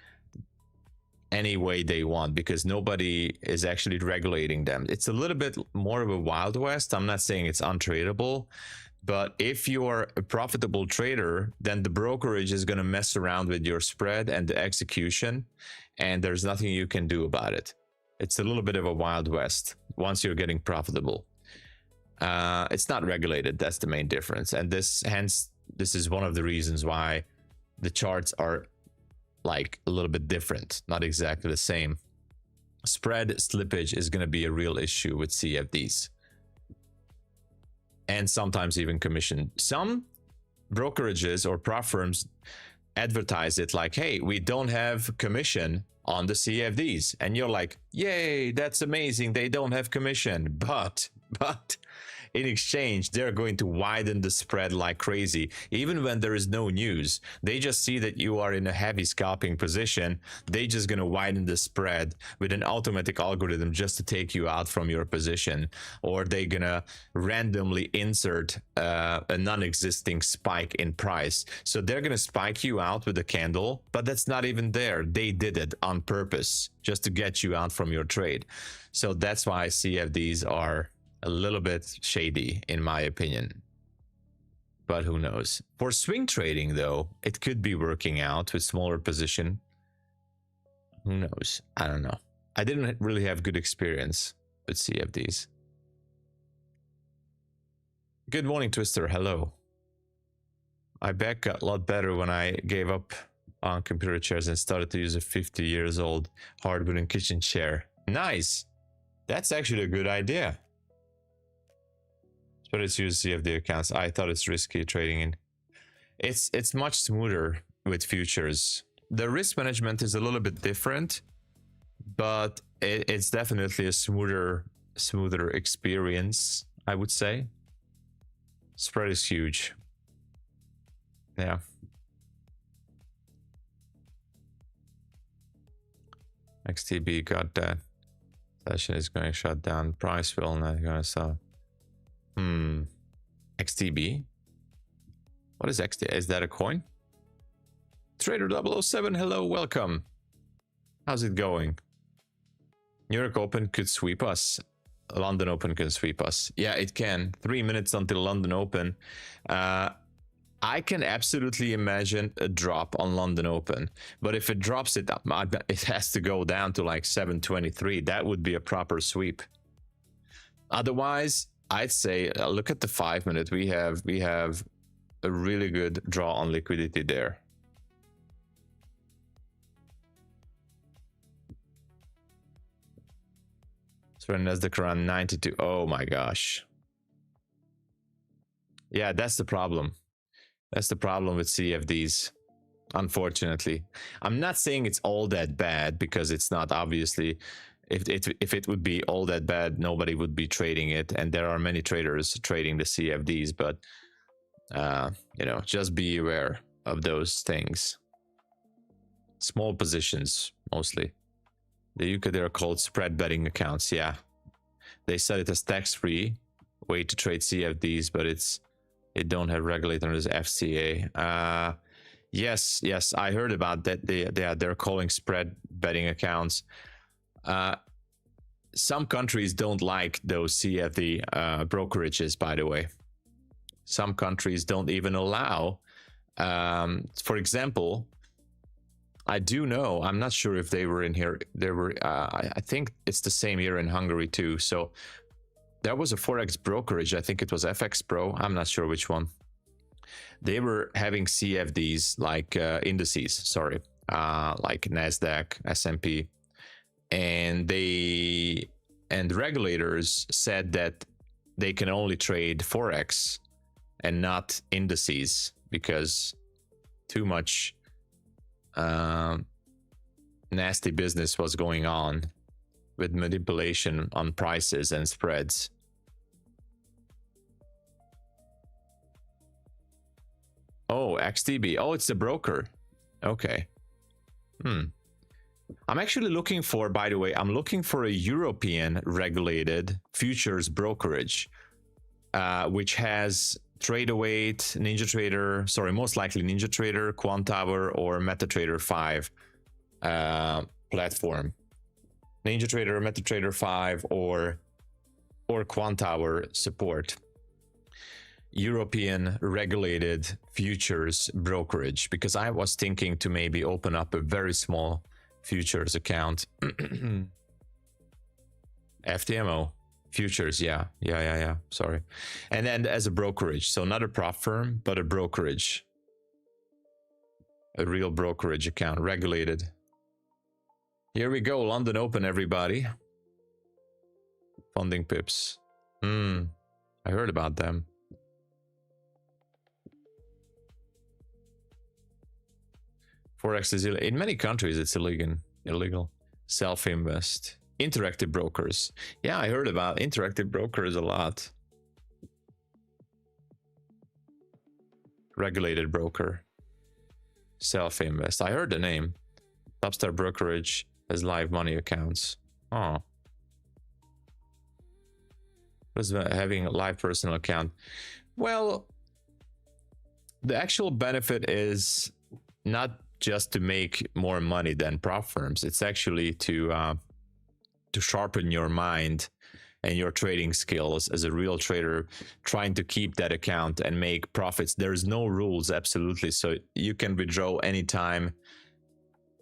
any way they want because nobody is actually regulating them. It's a little bit more of a Wild West. I'm not saying it's untradeable, But if you are a profitable trader, then the brokerage is going to mess around with your spread and the execution, and there's nothing you can do about it. It's a little bit of a wild west once you're getting profitable. It's not regulated. That's the main difference. And hence, this is one of the reasons why the charts are like a little bit different, not exactly the same. Spread slippage is going to be a real issue with CFDs. And sometimes even commission. Some brokerages or prop firms advertise it like, hey, we don't have commission on the CFDs. And you're like, yay, that's amazing. They don't have commission. But in exchange, they're going to widen the spread like crazy. Even when there is no news, they just see that you are in a heavy scalping position. They just going to widen the spread with an automatic algorithm just to take you out from your position. Or they're going to randomly insert a non-existing spike in price. So they're going to spike you out with a candle, but that's not even there. They did it on purpose just to get you out from your trade. So that's why CFDs are a little bit shady, in my opinion, but who knows. For swing trading, though, it could be working out with smaller position. Who knows? I don't know. I didn't really have good experience with CFDs. Good morning, Twister. Hello. My back got a lot better when I gave up on computer chairs and started to use a 50 years old hardwooden kitchen chair. Nice. That's actually a good idea. But it's use CFD accounts. I thought it's risky trading in. It's much smoother with futures. The risk management is a little bit different, but it's definitely a smoother experience, I would say. Spread is huge. Yeah. XTB got that. Session is going to shut down. Price will not going to sell. XTB? What is XTB? Is that a coin? Trader 007, hello, welcome. How's it going? New York Open could sweep us. London Open can sweep us. Yeah, it can. 3 minutes until London Open. I can absolutely imagine a drop on London Open, but if it drops it has to go down to like 723. That would be a proper sweep. Otherwise, I'd say look at the 5 minute. We have a really good draw on liquidity there. So Nasdaq around 92. Oh my gosh. Yeah, that's the problem. That's the problem with CFDs, unfortunately. I'm not saying it's all that bad, because it's not, obviously. If it would be all that bad, nobody would be trading it, and there are many traders trading the CFDs, but you know, just be aware of those things. Small positions mostly. The UK, they're called spread betting accounts. Yeah, they set it as tax-free way to trade CFDs, but it don't have regulators FCA. Yes, I heard about that. They're calling spread betting accounts. Some countries don't like those CFD brokerages, by the way. Some countries don't even allow, for example, I do know, I'm not sure if they were in here, there were, I think it's the same here in Hungary too. So there was a Forex brokerage, I think it was FX Pro, I'm not sure which one. They were having CFDs like indices, sorry, like NASDAQ, S&P. And regulators said that they can only trade Forex and not indices, because too much nasty business was going on with manipulation on prices and spreads. Oh, XTB. Oh, it's a broker. Okay. I'm actually looking for, by the way, I'm looking for a European regulated futures brokerage, which has TradeAway, NinjaTrader, sorry, most likely NinjaTrader, Quantower, or MetaTrader 5 platform. NinjaTrader, MetaTrader 5, or Quantower support. European regulated futures brokerage, because I was thinking to maybe open up a very small futures account. FTMO futures, yeah, sorry. And then as a brokerage, so not a prop firm, but a brokerage, a real brokerage account, regulated. Here we go, London Open, everybody. Funding pips. I heard about them. Forex is in many countries. It's illegal. Self-invest. Interactive brokers. Yeah, I heard about interactive brokers a lot. Regulated broker. Self-invest. I heard the name. Upstart brokerage has live money accounts. Oh. What's having a live personal account? Well, the actual benefit is not just to make more money than prop firms. It's actually to sharpen your mind and your trading skills as a real trader, trying to keep that account and make profits. There's no rules, absolutely. So you can withdraw anytime,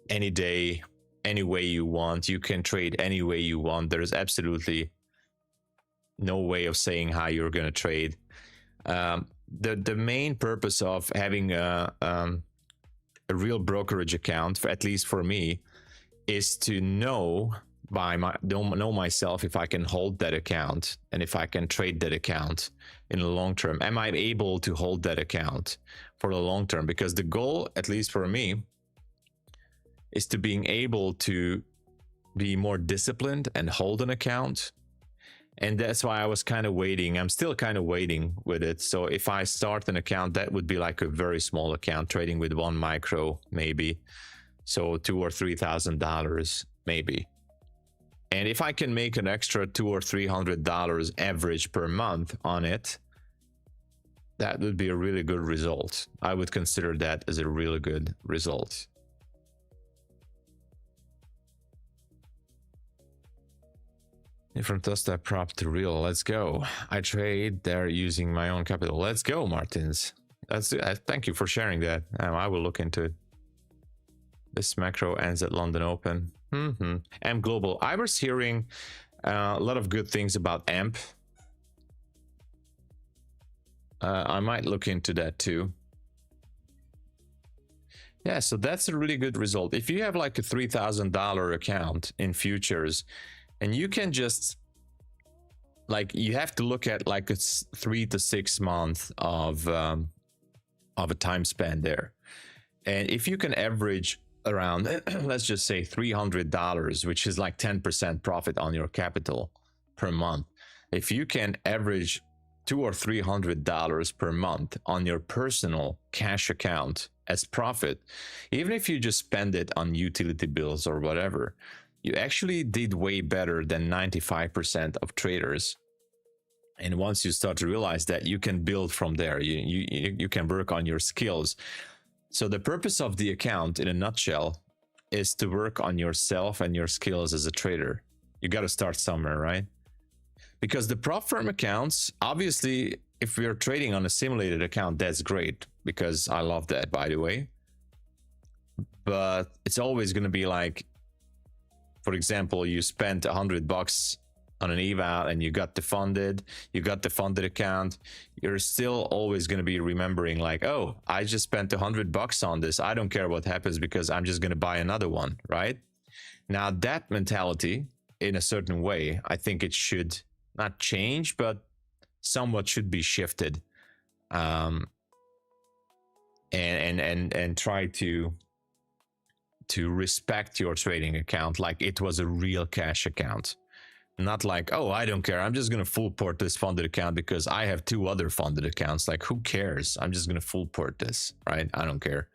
any day, any way you want. You can trade any way you want. There's absolutely no way of saying how you're going to trade. The main purpose of having a real brokerage account, at least for me, is to know myself if I can hold that account and if I can trade that account in the long term. Am I able to hold that account for the long term? Because the goal, at least for me, is to being able to be more disciplined and hold an account. And that's why I was kind of waiting. I'm still kind of waiting with it. So if I start an account, that would be like a very small account, trading with 1 micro, maybe. So $2,000 or $3,000, maybe. And if I can make an extra $200 or $300 average per month on it, that would be a really good result. I would consider that as a really good result. From Tosta prop to real, let's go. I trade there using my own capital. Let's go, Martins. Thank you for sharing that. I will look into it. This macro ends at London Open. AMP Global. I was hearing a lot of good things about AMP. I might look into that too. Yeah, so that's a really good result. If you have like a $3,000 account in futures, and you can just, like, you have to look at like a 3 to 6 months of a time span there. And if you can average around, let's just say $300, which is like 10% profit on your capital per month. If you can average $200 or $300 per month on your personal cash account as profit, even if you just spend it on utility bills or whatever, you actually did way better than 95% of traders. And once you start to realize that, you can build from there. You can work on your skills. So the purpose of the account, in a nutshell, is to work on yourself and your skills as a trader. You got to start somewhere, right? Because the prop firm accounts, obviously, if we're trading on a simulated account, that's great, because I love that, by the way. But it's always going to be like, for example, you spent $100 on an eval and you got the funded account. You're still always going to be remembering like, oh, I just spent $100 on this. I don't care what happens because I'm just going to buy another one, right? Now that mentality, in a certain way, I think it should not change, but somewhat should be shifted, and try to respect your trading account like it was a real cash account. Not like, oh, I don't care, I'm just going to full port this funded account because I have 2 other funded accounts. Like, who cares? I'm just going to full port this, right? I don't care.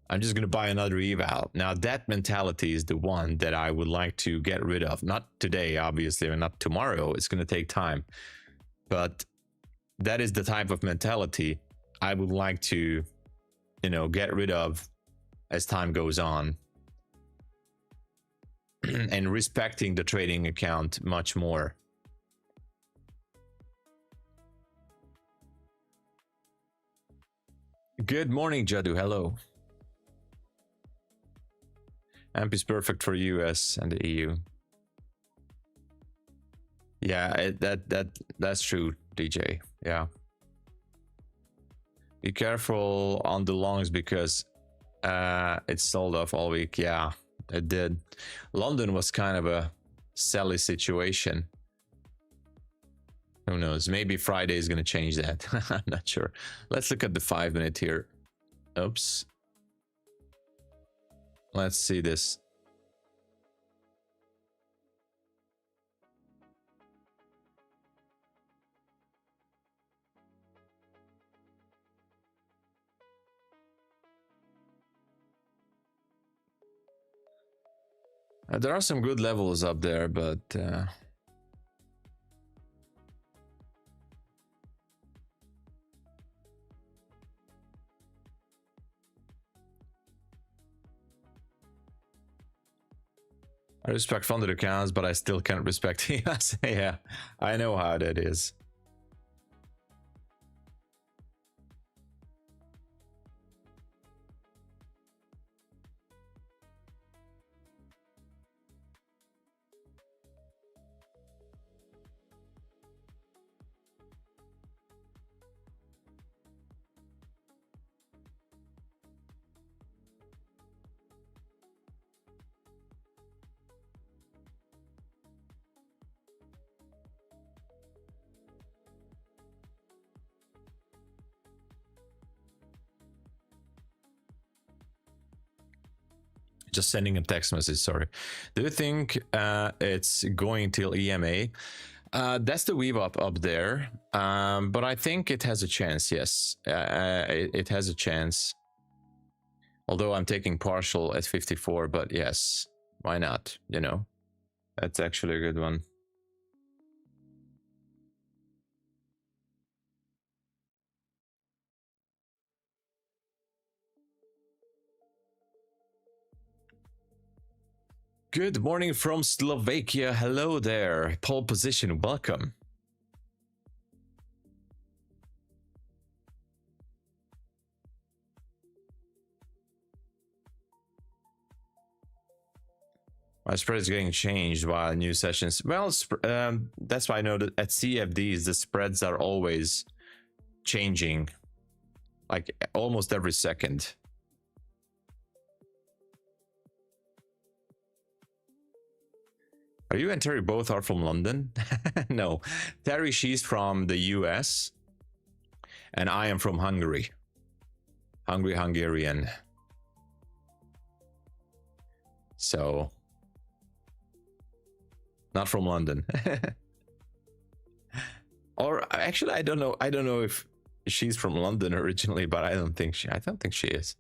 I'm just going to buy another eval. Now that mentality is the one that I would like to get rid of. Not today, obviously, or not tomorrow. It's going to take time. But that is the type of mentality I would like to, get rid of as time goes on. And respecting the trading account much more. Good morning, Jadu. Hello. AMP is perfect for US and the EU. Yeah, that's true, DJ. Yeah. Be careful on the longs because it sold off all week. Yeah, it did. London was kind of a selly situation. Who knows? Maybe Friday is going to change that. I'm not sure. Let's look at the 5-minute here. Oops. Let's see this. There are some good levels up there, but I respect funded accounts, but I still can't respect EOS. Yeah, I know how that is. Just sending a text message, sorry. Do you think it's going till EMA? That's the weave up there, but I think it has a chance. Yes, it has a chance, although I'm taking partial at 54, but yes, why not, you know? That's actually a good one. Good morning from Slovakia. Hello there. Pole position, welcome. My spread is getting changed while new sessions. Well, that's why I know that at CFDs, the spreads are always changing, like almost every second. Are you and Terry both are from London? No, Terry, she's from the US, and I am from Hungary. Hungarian. So, not from London. Or actually, I don't know. I don't know if she's from London originally, but I don't think she is.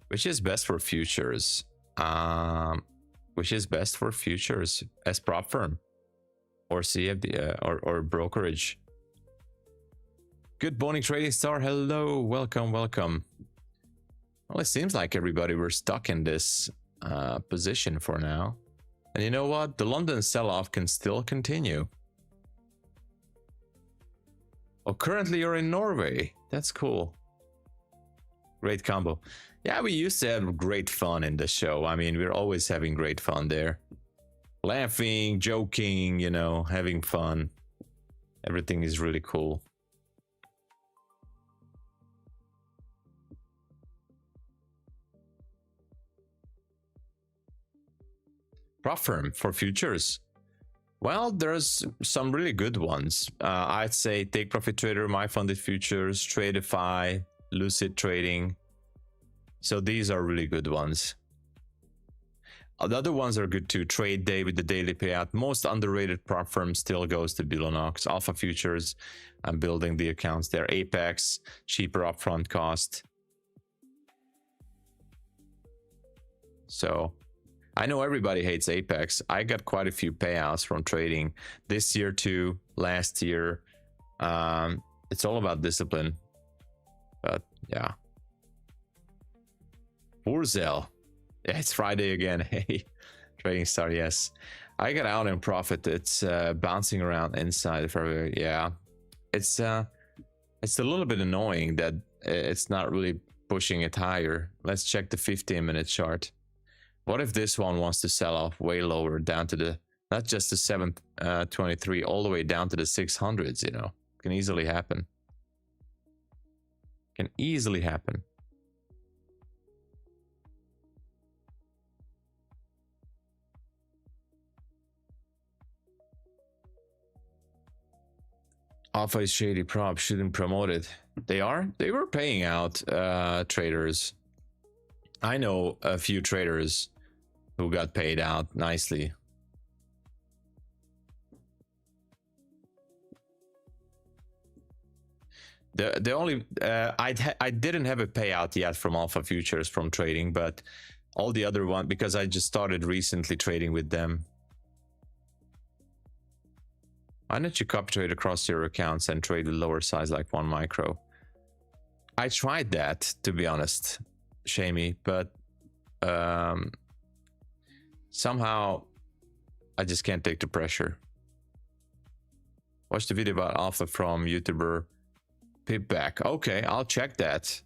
Which is best for futures? Which is best for futures as prop firm or CFD or brokerage? Good morning, Trading Star. Hello, welcome, welcome. Well, it seems like everybody we're stuck in this position for now. And you know what? The London sell-off can still continue. Oh, currently you're in Norway. That's cool. Great combo. Yeah, we used to have great fun in the show. I mean, we're always having great fun there. Laughing, joking, you know, having fun. Everything is really cool. Prop firm for futures. Well, there's some really good ones. I'd say Take Profit Trader, MyFundedFutures, TRADEIFY, Lucid Trading. So these are really good ones. The other ones are good too. TRADEDAY with the daily payout. Most underrated prop firm still goes to Bulenox. Alpha Futures, I'm building the accounts there. Apex, cheaper upfront cost. So I know everybody hates Apex. I got quite a few payouts from trading this year too, last year. It's all about discipline. But yeah. Urzel. Yeah, it's Friday again. Hey, Trading Star, yes. I got out in profit. It's bouncing around inside for, yeah. It's a little bit annoying that it's not really pushing it higher. Let's check the 15-minute chart. What if this one wants to sell off way lower down to the, not just the 723, all the way down to the 600s, you know? Can easily happen. Can easily happen. Alpha is shady prop, shouldn't promote it. They are? They were paying out traders. I know a few traders who got paid out nicely. The only I didn't have a payout yet from Alpha Futures from trading, but all the other one, because I just started recently trading with them. Why don't you copy trade across your accounts and trade with lower size like 1 micro? I tried that, to be honest, Shamey, but somehow I just can't take the pressure. Watch the video about Alpha from YouTuber Pipback. Okay, I'll check that.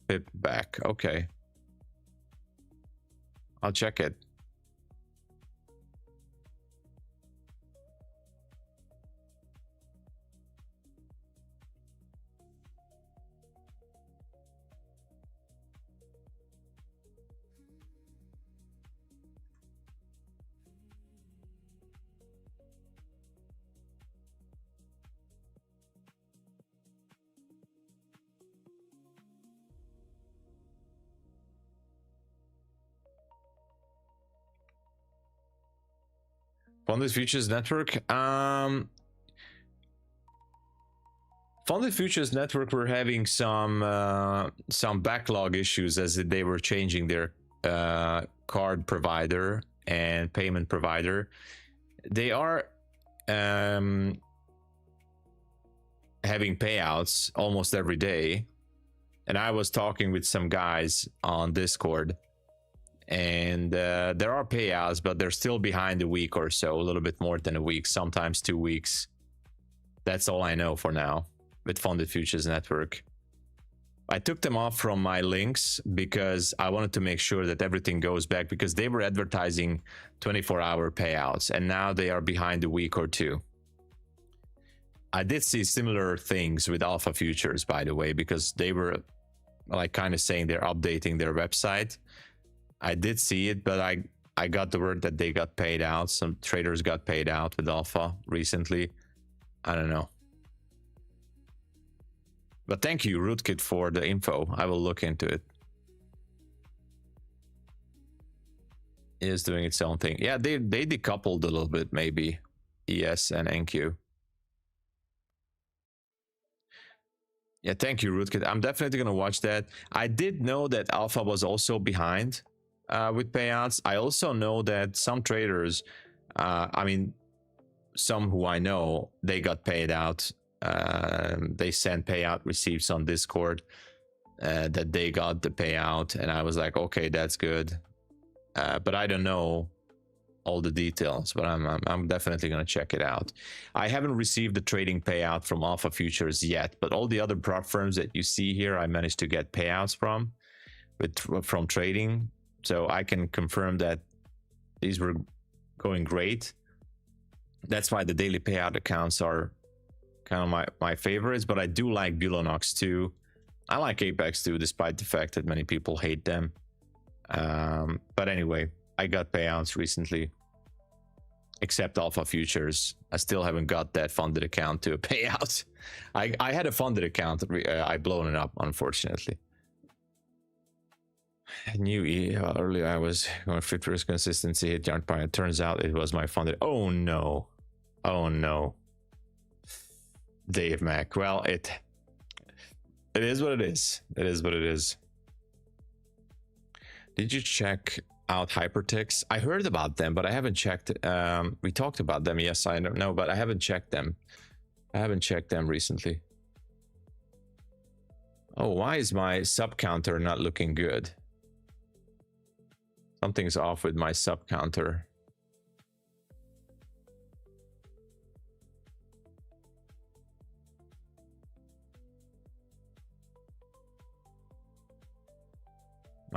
Pipback, okay. I'll check it. MyFundedFutures network. MyFundedFutures network were having some backlog issues as they were changing their card provider and payment provider. They are having payouts almost every day, and I was talking with some guys on Discord, and there are payouts, but they're still behind a week or so, a little bit more than a week, sometimes 2 weeks. That's all I know for now with MyFundedFutures network. I took them off from my links because I wanted to make sure that everything goes back, because they were advertising 24-hour payouts and now they are behind a week or two. I did see similar things with Alpha Futures, by the way, because they were like kind of saying they're updating their website. I did see it, but I got the word that they got paid out. Some traders got paid out with Alpha recently. I don't know. But thank you, Rootkit, for the info. I will look into it. It is doing its own thing. Yeah, they decoupled a little bit, maybe. ES and NQ. Yeah, thank you, Rootkit. I'm definitely going to watch that. I did know that Alpha was also behind with payouts. I also know that some traders, I mean, some who I know, they got paid out. They sent payout receipts on Discord that they got the payout, and I was like, okay, that's good. But I don't know all the details, but I'm definitely going to check it out. I haven't received the trading payout from Alpha Futures yet, but all the other prop firms that you see here, I managed to get payouts from trading. So I can confirm that these were going great. That's why the daily payout accounts are kind of my favorites, but I do like Bulenox too. I like Apex too, despite the fact that many people hate them. But anyway, I got payouts recently, except Alpha Futures. I still haven't got that funded account to a payout. I had a funded account. I blown it up, unfortunately. I knew earlier I was going fit for consistency, hit yarn pie. It turns out it was my funded. Oh no. Oh no. Dave Mac. Well, it is what it is. It is what it is. Did you check out Hypertext? I heard about them, but I haven't checked. We talked about them. Yes, I don't know, but I haven't checked them. I haven't checked them recently. Oh, why is my sub counter not looking good? Something's off with my sub counter.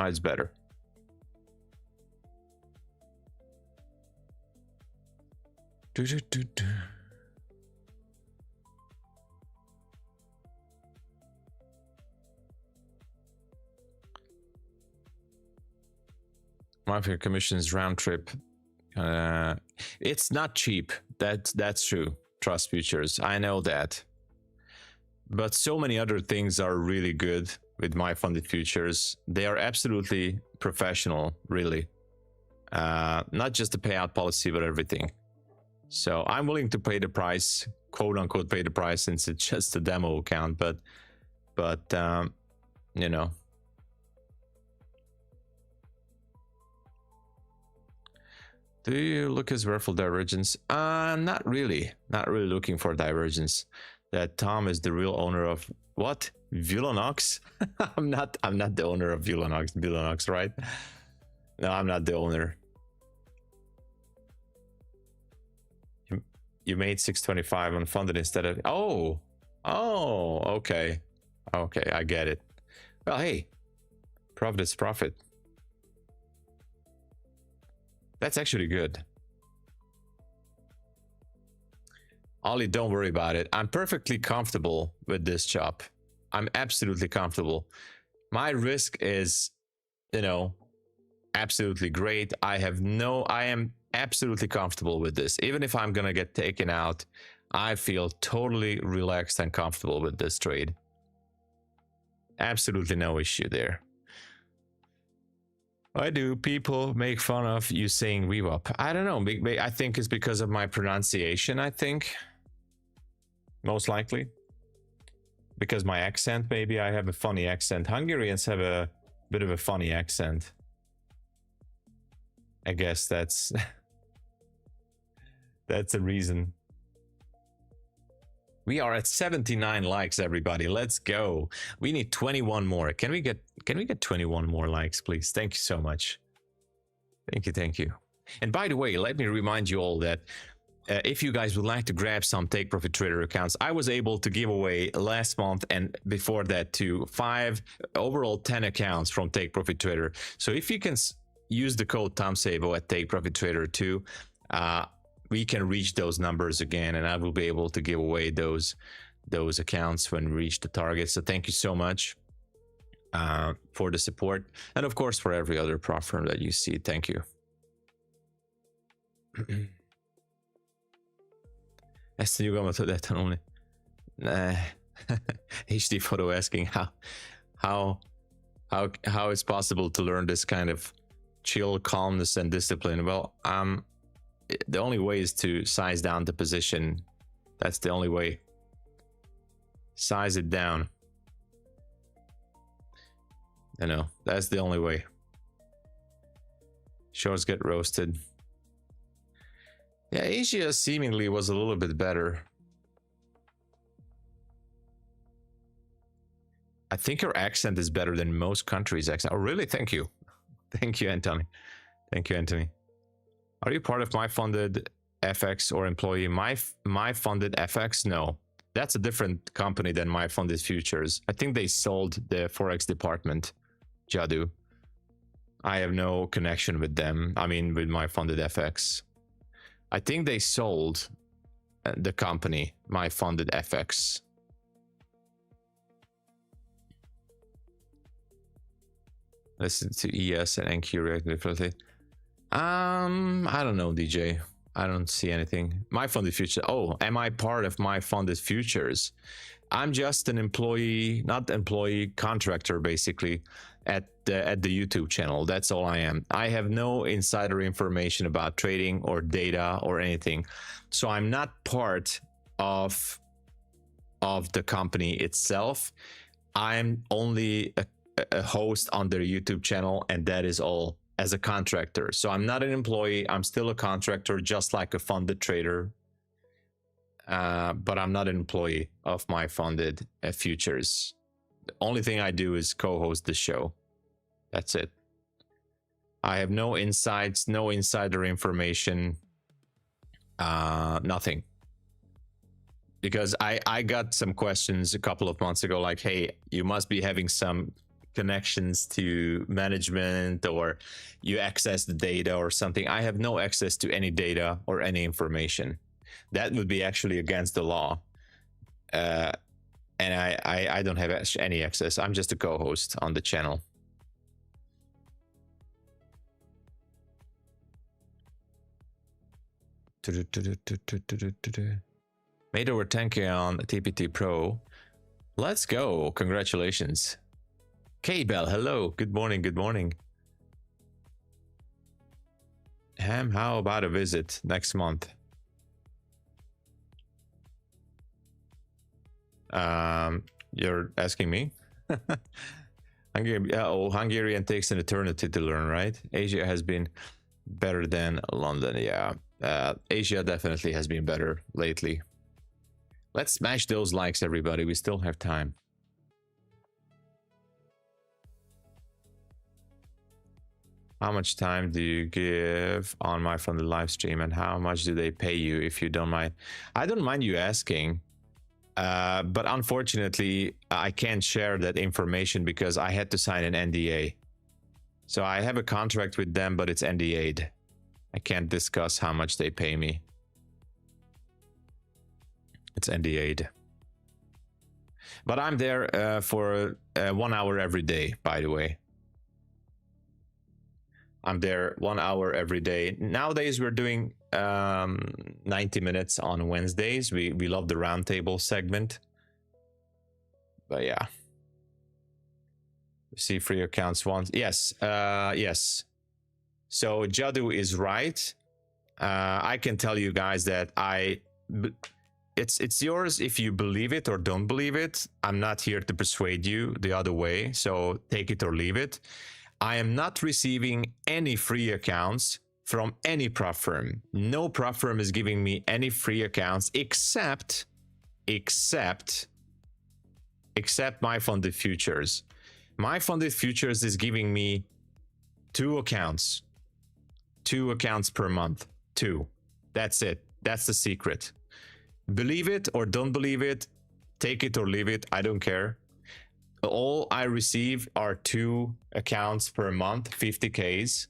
Oh, it's better. Do, do, do, do. Market commissions round trip. It's not cheap. That's true. Trust futures. I know that. But so many other things are really good with MyFundedFutures. They are absolutely professional, really. Not just the payout policy, but everything. So I'm willing to pay the price, quote unquote, pay the price, since it's just a demo account. But you know. Do you look as well for divergence? Not really. Not really looking for divergence. That Tom is the real owner of what? Bulenox? I'm not the owner of Bulenox, right? No, I'm not the owner. You made 625 unfunded instead of okay, I get it. Well, hey, profit is profit. That's actually good. Ollie, don't worry about it. I'm perfectly comfortable with this chop. I'm absolutely comfortable. My risk is, you know, absolutely great. I am absolutely comfortable with this. Even if I'm gonna get taken out, I feel totally relaxed and comfortable with this trade. Absolutely no issue there. Why do people make fun of you saying VWAP? I don't know. I think it's because of my pronunciation, I think. Most likely. Because my accent, maybe I have a funny accent. Hungarians have a bit of a funny accent. I guess that's that's the reason. We are at 79 likes, everybody. Let's go. We need 21 more. Can we get 21 more likes, please? Thank you so much. Thank you. And by the way, let me remind you all that if you guys would like to grab some Take Profit Trader accounts, I was able to give away last month and before that to 5, overall 10 accounts from Take Profit Trader. So if you can use the code TOMSABO at Take Profit Trader 2, we can reach those numbers again, and I will be able to give away those accounts when we reach the target. So thank you so much for the support, and of course for every other prop firm that you see. Thank you. Ezt nyugalmat tudod only. HD photo asking how it's possible to learn this kind of chill, calmness, and discipline. Well, the only way is to size down the position. That's the only way. Size it down. You know, that's the only way. Shorts get roasted. Yeah, Asia seemingly was a little bit better. I think your accent is better than most countries' accent. Oh, really? Thank you. Thank you, Anthony. Thank you, Anthony. Are you part of MyFundedFX or employee? MyFundedFX? No, that's a different company than MyFundedFutures. I think they sold the Forex department, Jadu. I have no connection with them. I mean, with MyFundedFX. I think they sold the company, MyFundedFX. Listen to ES and NQ react differently. I don't know, DJ. I don't see anything. MyFundedFutures. Oh, am I part of MyFundedFutures? I'm just an employee, not employee, contractor, basically, at the YouTube channel. That's all I am. I have no insider information about trading or data or anything. So I'm not part of the company itself. I'm only a host on their YouTube channel, and that is all. As a contractor. So I'm not an employee. I'm still a contractor, just like a funded trader. But I'm not an employee of MyFundedFutures. The only thing I do is co-host the show. That's it. I have no insights, no insider information, nothing. Because I got some questions a couple of months ago, like, hey, you must be having some connections to management, or you access the data or something. I have no access to any data or any information. That would be actually against the law. And I don't have any access. I'm just a co-host on the channel. Made over 10K on TPT Pro. Let's go. Congratulations. K-Bell, hello. Good morning. Good morning. Ham, how about a visit next month? You're asking me? Hungarian takes an eternity to learn, right? Asia has been better than London. Yeah. Asia definitely has been better lately. Let's smash those likes, everybody. We still have time. How much time do you give on MyFunded live stream, and how much do they pay you, if you don't mind? I don't mind you asking, but unfortunately, I can't share that information because I had to sign an NDA. So I have a contract with them, but it's NDA'd. I can't discuss how much they pay me. It's NDA'd. But I'm there for 1 hour every day, by the way. I'm there 1 hour every day. Nowadays, we're doing 90 minutes on Wednesdays. We love the roundtable segment. But yeah. See free accounts once. Yes. Yes. So Jadu is right. I can tell you guys that it's yours if you believe it or don't believe it. I'm not here to persuade you the other way. So take it or leave it. I am not receiving any free accounts from any prop firm. No prop firm is giving me any free accounts except MyFundedFutures. MyFundedFutures is giving me 2 accounts. 2 accounts per month. 2. That's it. That's the secret. Believe it or don't believe it. Take it or leave it. I don't care. All I receive are 2 accounts per month, 50Ks,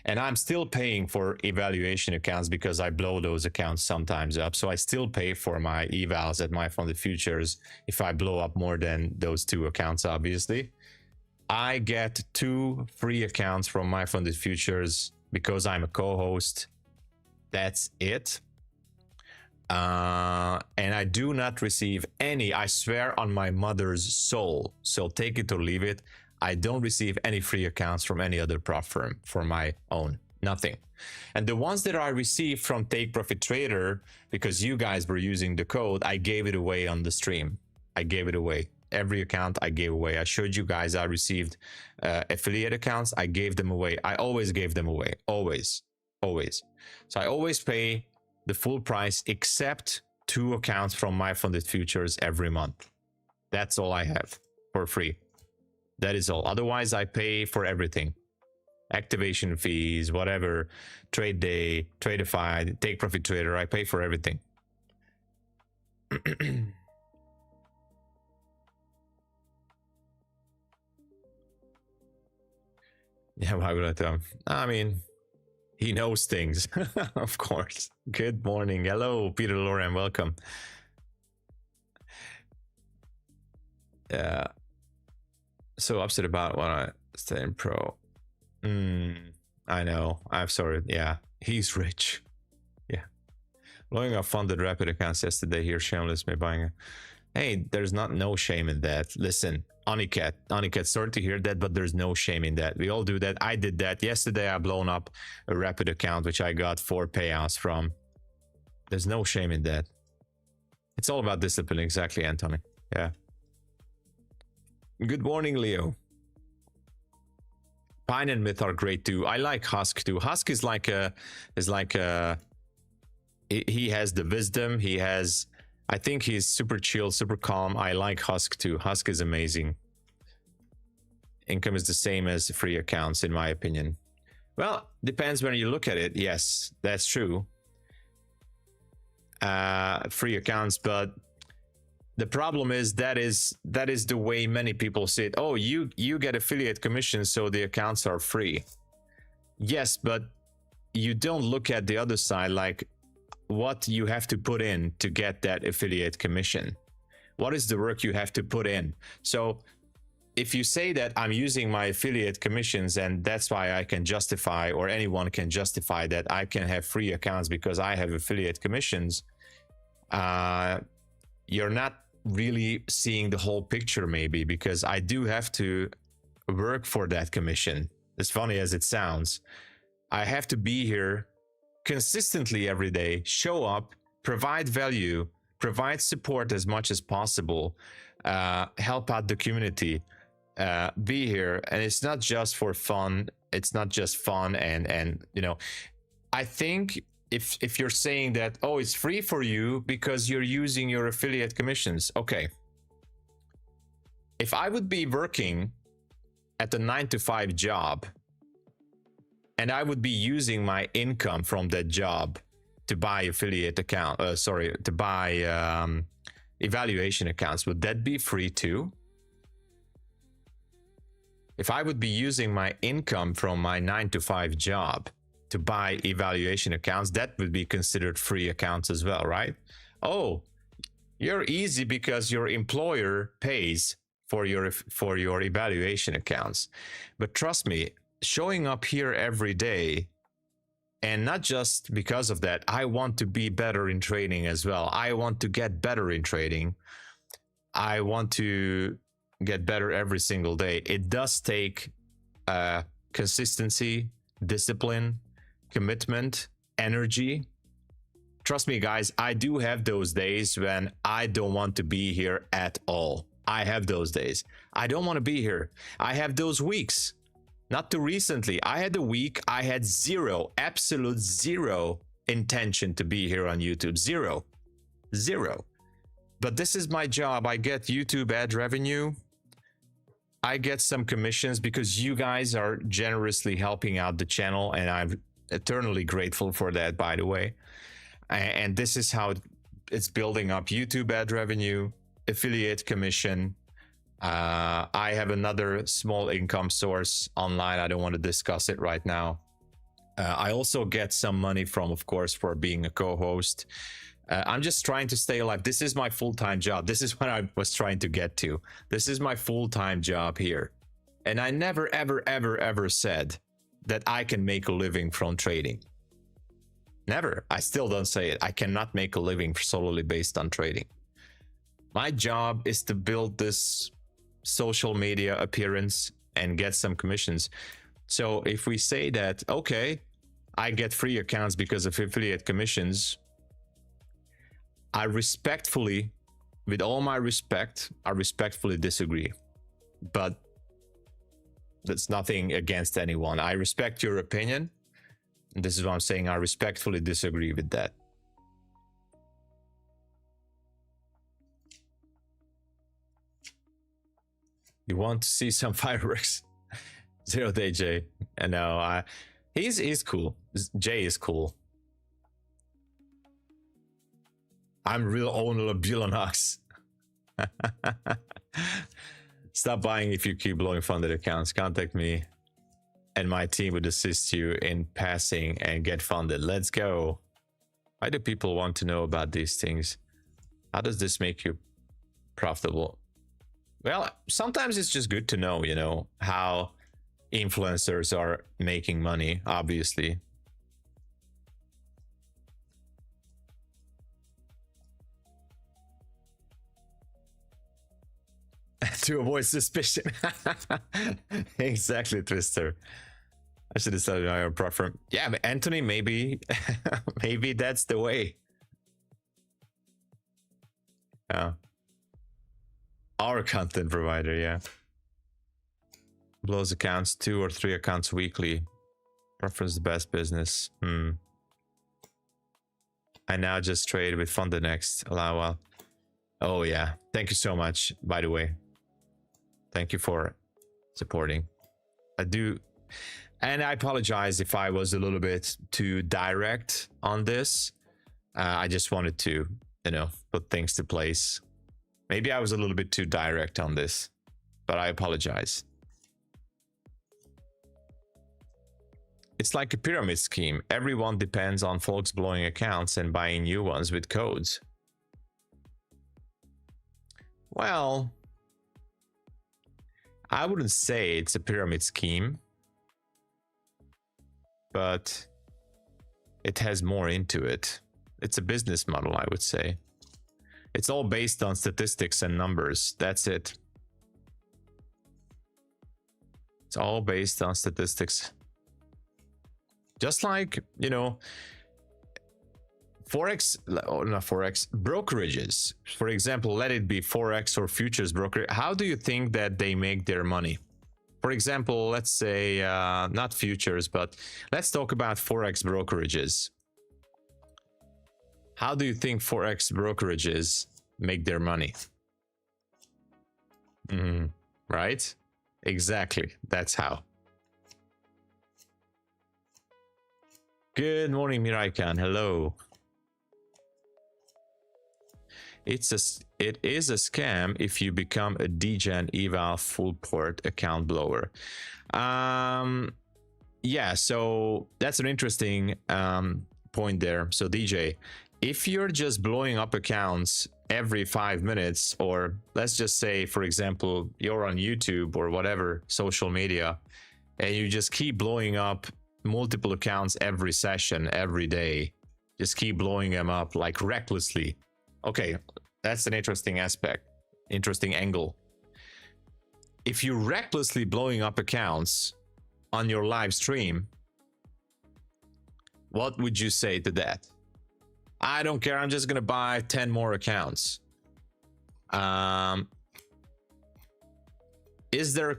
and I'm still paying for evaluation accounts because I blow those accounts sometimes up. So I still pay for my evals at MyFundedFutures if I blow up more than those 2 accounts, obviously. I get 2 free accounts from MyFundedFutures because I'm a co-host. That's it. And I do not receive any, I swear on my mother's soul, so take it or leave it, I don't receive any free accounts from any other prop firm for my own. Nothing. And the ones that I received from Take Profit Trader, because you guys were using the code, I gave it away on the stream. I gave it away. Every account I gave away. I showed you guys I received affiliate accounts. I gave them away. I always gave them away. Always. So I always pay the full price except 2 accounts from MyFundedFutures every month. That's all I have for free. That is all. Otherwise, I pay for everything. Activation fees, whatever, TRADEDAY, TRADEIFY, Take Profit Trader, I pay for everything. Yeah, why would I tell him? I mean, he knows things, of course. Good morning. Hello, Peter Loren. Welcome. Yeah. So upset about when I stay in pro. I know. I'm sorry. Yeah. He's rich. Yeah. Blowing up funded rapid accounts yesterday here. Shameless me buying. Hey, there's no shame in that. Listen, Onicat, sorry to hear that, but there's no shame in that. We all do that. I did that. Yesterday, I blown up a rapid account, which I got 4 payouts from. There's no shame in that. It's all about discipline. Exactly, Anthony. Yeah. Good morning, Leo. Pine and Myth are great too. I like Husk too. Husk is like he has the wisdom. He has, I think he's super chill, super calm. I like Husk too. Husk is amazing. Income is the same as free accounts, in my opinion. Well, depends when you look at it. Yes, that's true. Free accounts, but The problem is that is the way many people see it. Oh, you get affiliate commissions, so the accounts are free. Yes, but you don't look at the other side, like what you have to put in to get that affiliate commission. What is the work you have to put in? So if you say that I'm using my affiliate commissions and that's why I can justify, or anyone can justify, that I can have free accounts because I have affiliate commissions, you're not really seeing the whole picture, maybe, because I do have to work for that commission. As funny as it sounds, I have to be here consistently every day, show up, provide value, provide support as much as possible, help out the community, be here. And it's not just for fun. It's not just fun. And you know, I think if you're saying that, oh, it's free for you because you're using your affiliate commissions. Okay. If I would be working at a 9-to-5 job and I would be using my income from that job to buy affiliate account, to buy evaluation accounts, would that be free too? If I would be using my income from my 9-to-5 job to buy evaluation accounts, that would be considered free accounts as well, right? Oh, you're easy because your employer pays for your evaluation accounts. But trust me, showing up here every day, and not just because of that, I want to be better in trading as well. I want to get better in trading. I want to get better every single day. It does take consistency, discipline, commitment, energy. Trust me, guys, I do have those days when I don't want to be here at all. I have those days. I don't want to be here. I have those weeks. Not too recently, I had a week I had zero, absolute zero intention to be here on YouTube. Zero. But this is my job. I get YouTube ad revenue. I get some commissions because you guys are generously helping out the channel, and I'm eternally grateful for that, by the way. And this is how it's building up: YouTube ad revenue, affiliate commission. I have another small income source online. I don't want to discuss it right now. I also get some money from, of course, for being a co-host. I'm just trying to stay alive. This is my full-time job. This is what I was trying to get to. This is my full-time job here. And I never, ever said that I can make a living from trading. Never. I still don't say it. I cannot make a living solely based on trading. My job is to build this social media appearance and get some commissions. So if we say that, okay, I get free accounts because of affiliate commissions, I respectfully, with all my respect, I respectfully disagree. But that's nothing against anyone. I respect your opinion. And this is what I'm saying. I respectfully disagree with that. You want to see some fireworks? 0 Day J. I know. He's cool. Jay is cool. I'm real owner of Bulenox. Stop buying if you keep blowing funded accounts. Contact me and my team would assist you in passing and get funded. Let's go. Why do people want to know about these things? How does this make you profitable? Well, sometimes it's just good to know, you know, how influencers are making money, obviously. To avoid suspicion. Exactly, Twister. I should have said your preference. Yeah, but Anthony, maybe maybe that's the way. Yeah. Our content provider, yeah. Blows accounts 2 or 3 accounts weekly. Preference the best business. I now just trade with Funded Next. Allow well. Oh yeah. Thank you so much, by the way. Thank you for supporting. I do, and I apologize if I was a little bit too direct on this. I just wanted to, you know, put things to place. Maybe I was a little bit too direct on this, but I apologize. It's like a pyramid scheme. Everyone depends on folks blowing accounts and buying new ones with codes. Well, I wouldn't say it's a pyramid scheme, but it has more into it. It's a business model, I would say. It's all based on statistics and numbers. That's it. It's all based on statistics. Just like, you know, Forex, or not Forex, brokerages, for example, let it be Forex or futures broker. How do you think that they make their money? For example, let's say, not futures, but let's talk about Forex brokerages. How do you think Forex brokerages make their money? Right? Exactly. That's how. Good morning, Miraikan. Hello. It is a scam if you become a DGen eval full port account blower. Yeah, so that's an interesting point there. So DJ, if you're just blowing up accounts every 5 minutes, or let's just say, for example, you're on YouTube or whatever social media, and you just keep blowing up multiple accounts every session, every day, just keep blowing them up like recklessly. Okay, that's an interesting aspect, interesting angle. If you're recklessly blowing up accounts on your live stream, what would you say to that? I don't care, I'm just gonna buy 10 more accounts. Is there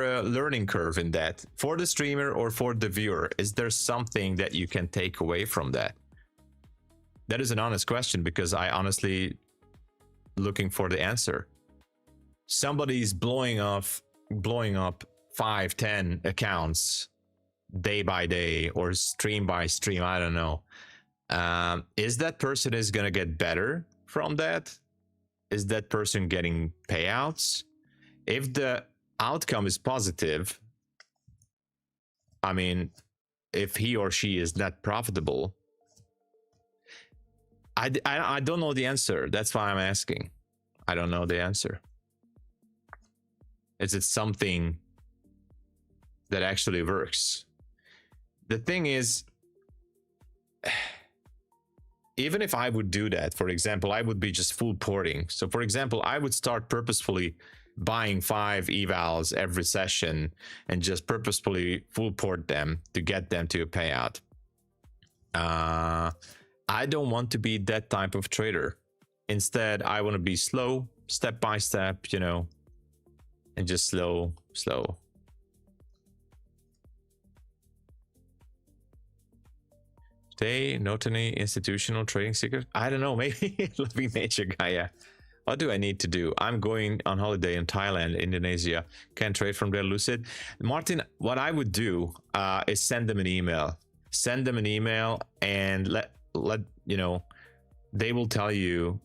a learning curve in that for the streamer or for the viewer? Is there something that you can take away from that? That is an honest question, because I honestly looking for the answer. Somebody's blowing up 5-10 accounts day by day or stream by stream, I don't know. Is that person is gonna get better from that? Is that person getting payouts? If the outcome is positive, I mean, if he or she is not profitable, I don't know the answer. That's why I'm asking. I don't know the answer. Is it something that actually works? The thing is, even if I would do that, for example, I would be just full porting. So for example, I would start purposefully buying 5 evals every session and just purposefully full port them to get them to a payout. I don't want to be that type of trader. Instead, I want to be slow, step by step, you know, and just slow. Today, not any institutional trading secret. I don't know, maybe Loving Nature guy, yeah. What do I need to do? I'm going on holiday in Thailand, Indonesia. Can't trade from there, Lucid. Martin, what I would do is send them an email. Send them an email and let you know, they will tell you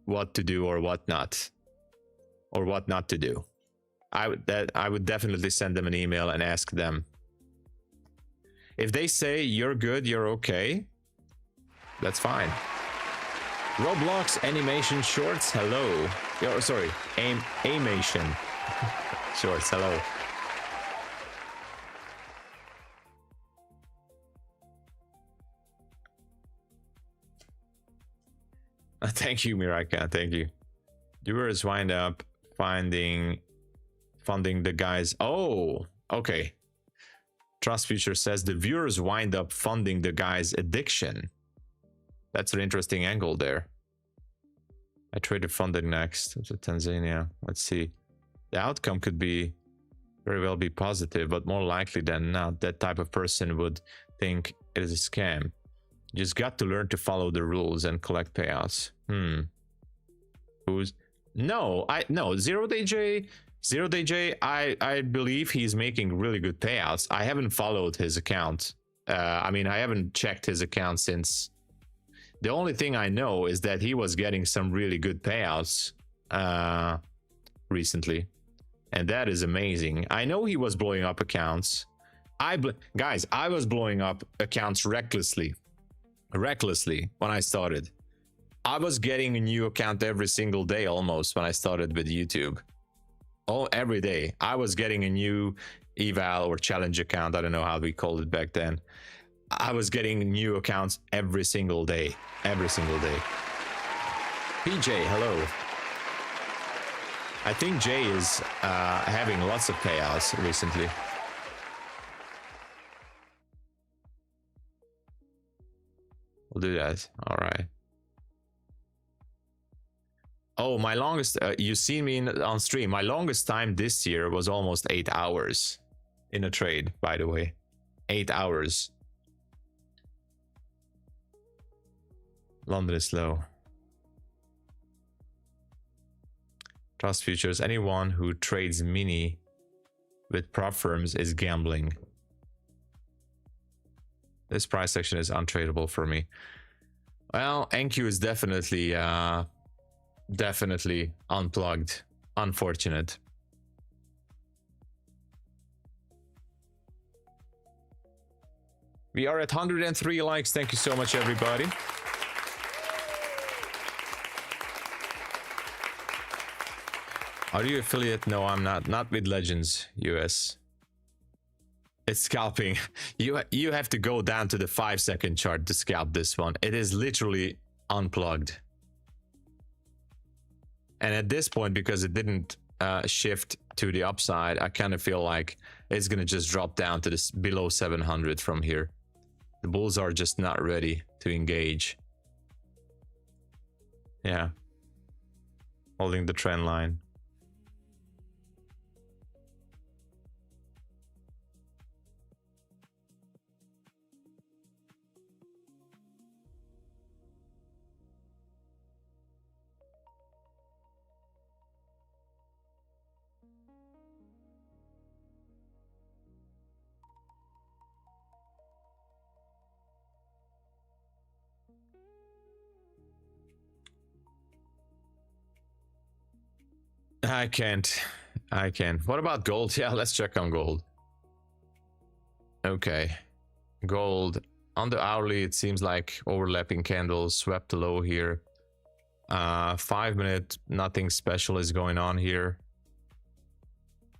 what to do or what not to do. I would definitely send them an email and ask them. If they say you're good, you're okay, that's fine. Roblox animation shorts, hello. Oh, sorry, animation shorts, hello. Thank you, Miraka, thank you. Viewers wind up funding the guys. Oh, okay. Trust Future says the viewers wind up funding the guy's addiction. That's an interesting angle there. I traded funding next to Tanzania. Let's see. The outcome could be very well be positive, but more likely than not, that type of person would think it is a scam. You just got to learn to follow the rules and collect payouts. Who's no 0day J, I believe he's making really good payouts. I haven't followed his account. I mean, I haven't checked his account since. The only thing I know is that he was getting some really good payouts recently, and that is amazing. I know he was blowing up accounts. Guys, I was blowing up accounts recklessly when I started. I was getting a new account every single day almost when I started with YouTube. Oh, every day I was getting a new eval or challenge account. I don't know how we called it back then. I was getting new accounts every single day. PJ, hello. I think Jay is having lots of chaos recently. We'll do that. All right. Oh, my longest, you see me on stream. My longest time this year was almost 8 hours in a trade, by the way. 8 hours. London is slow. Trust futures. Anyone who trades mini with prop firms is gambling. This price section is untradeable for me. Well, NQ is definitely unplugged. Unfortunate. We are at 103 likes. Thank you so much, everybody. Are you affiliate? No, I'm not. Not with Legends US. It's scalping. You have to go down to the 5-second chart to scalp this one. It is literally unplugged. And at this point, because it didn't shift to the upside, I kind of feel like it's gonna just drop down to this below 700 from here. The bulls are just not ready to engage. Yeah. Holding the trend line. I can't. What about gold? Yeah, let's check on gold. Okay. Gold. On the hourly, it seems like overlapping candles swept the low here. 5 minute, nothing special is going on here.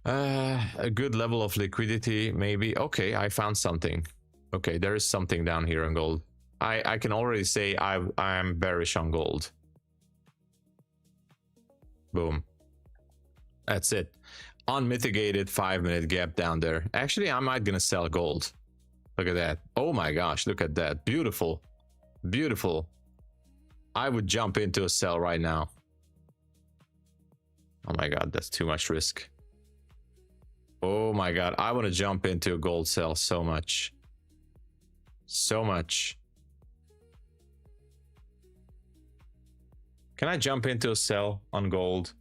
A good level of liquidity, maybe. Okay, I found something. Okay, there is something down here on gold. I can already say I am bearish on gold. Boom. That's it. Unmitigated 5 minute gap down there. Actually, I might gonna sell gold. Look at that. Oh my gosh, look at that. Beautiful. Beautiful. I would jump into a sell right now. Oh my god, that's too much risk. Oh my god, I want to jump into a gold sell so much. So much. Can I jump into a sell on gold?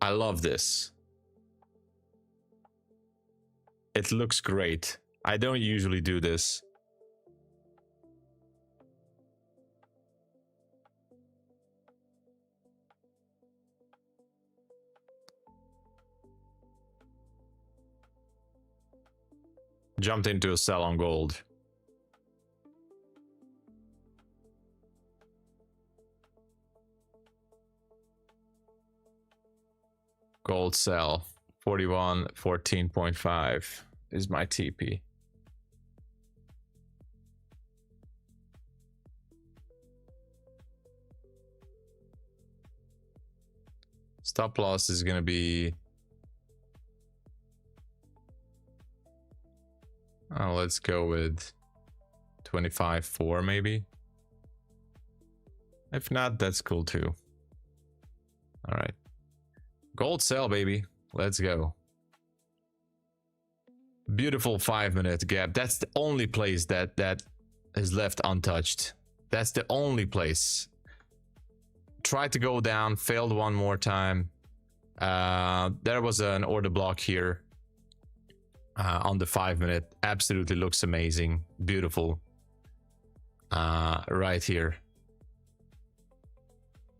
I love this. It looks great. I don't usually do this. Jumped into a sell on gold. Gold sell 41.14.5 is my TP. Stop loss is going to be let's go with 25.4 maybe. If not, that's cool too. All right. Gold sell, baby. Let's go. Beautiful 5 minute gap. That's the only place that is left untouched. That's the only place. Tried to go down, failed one more time. There was an order block here. on the 5-minute. Absolutely looks amazing. Beautiful. Right here.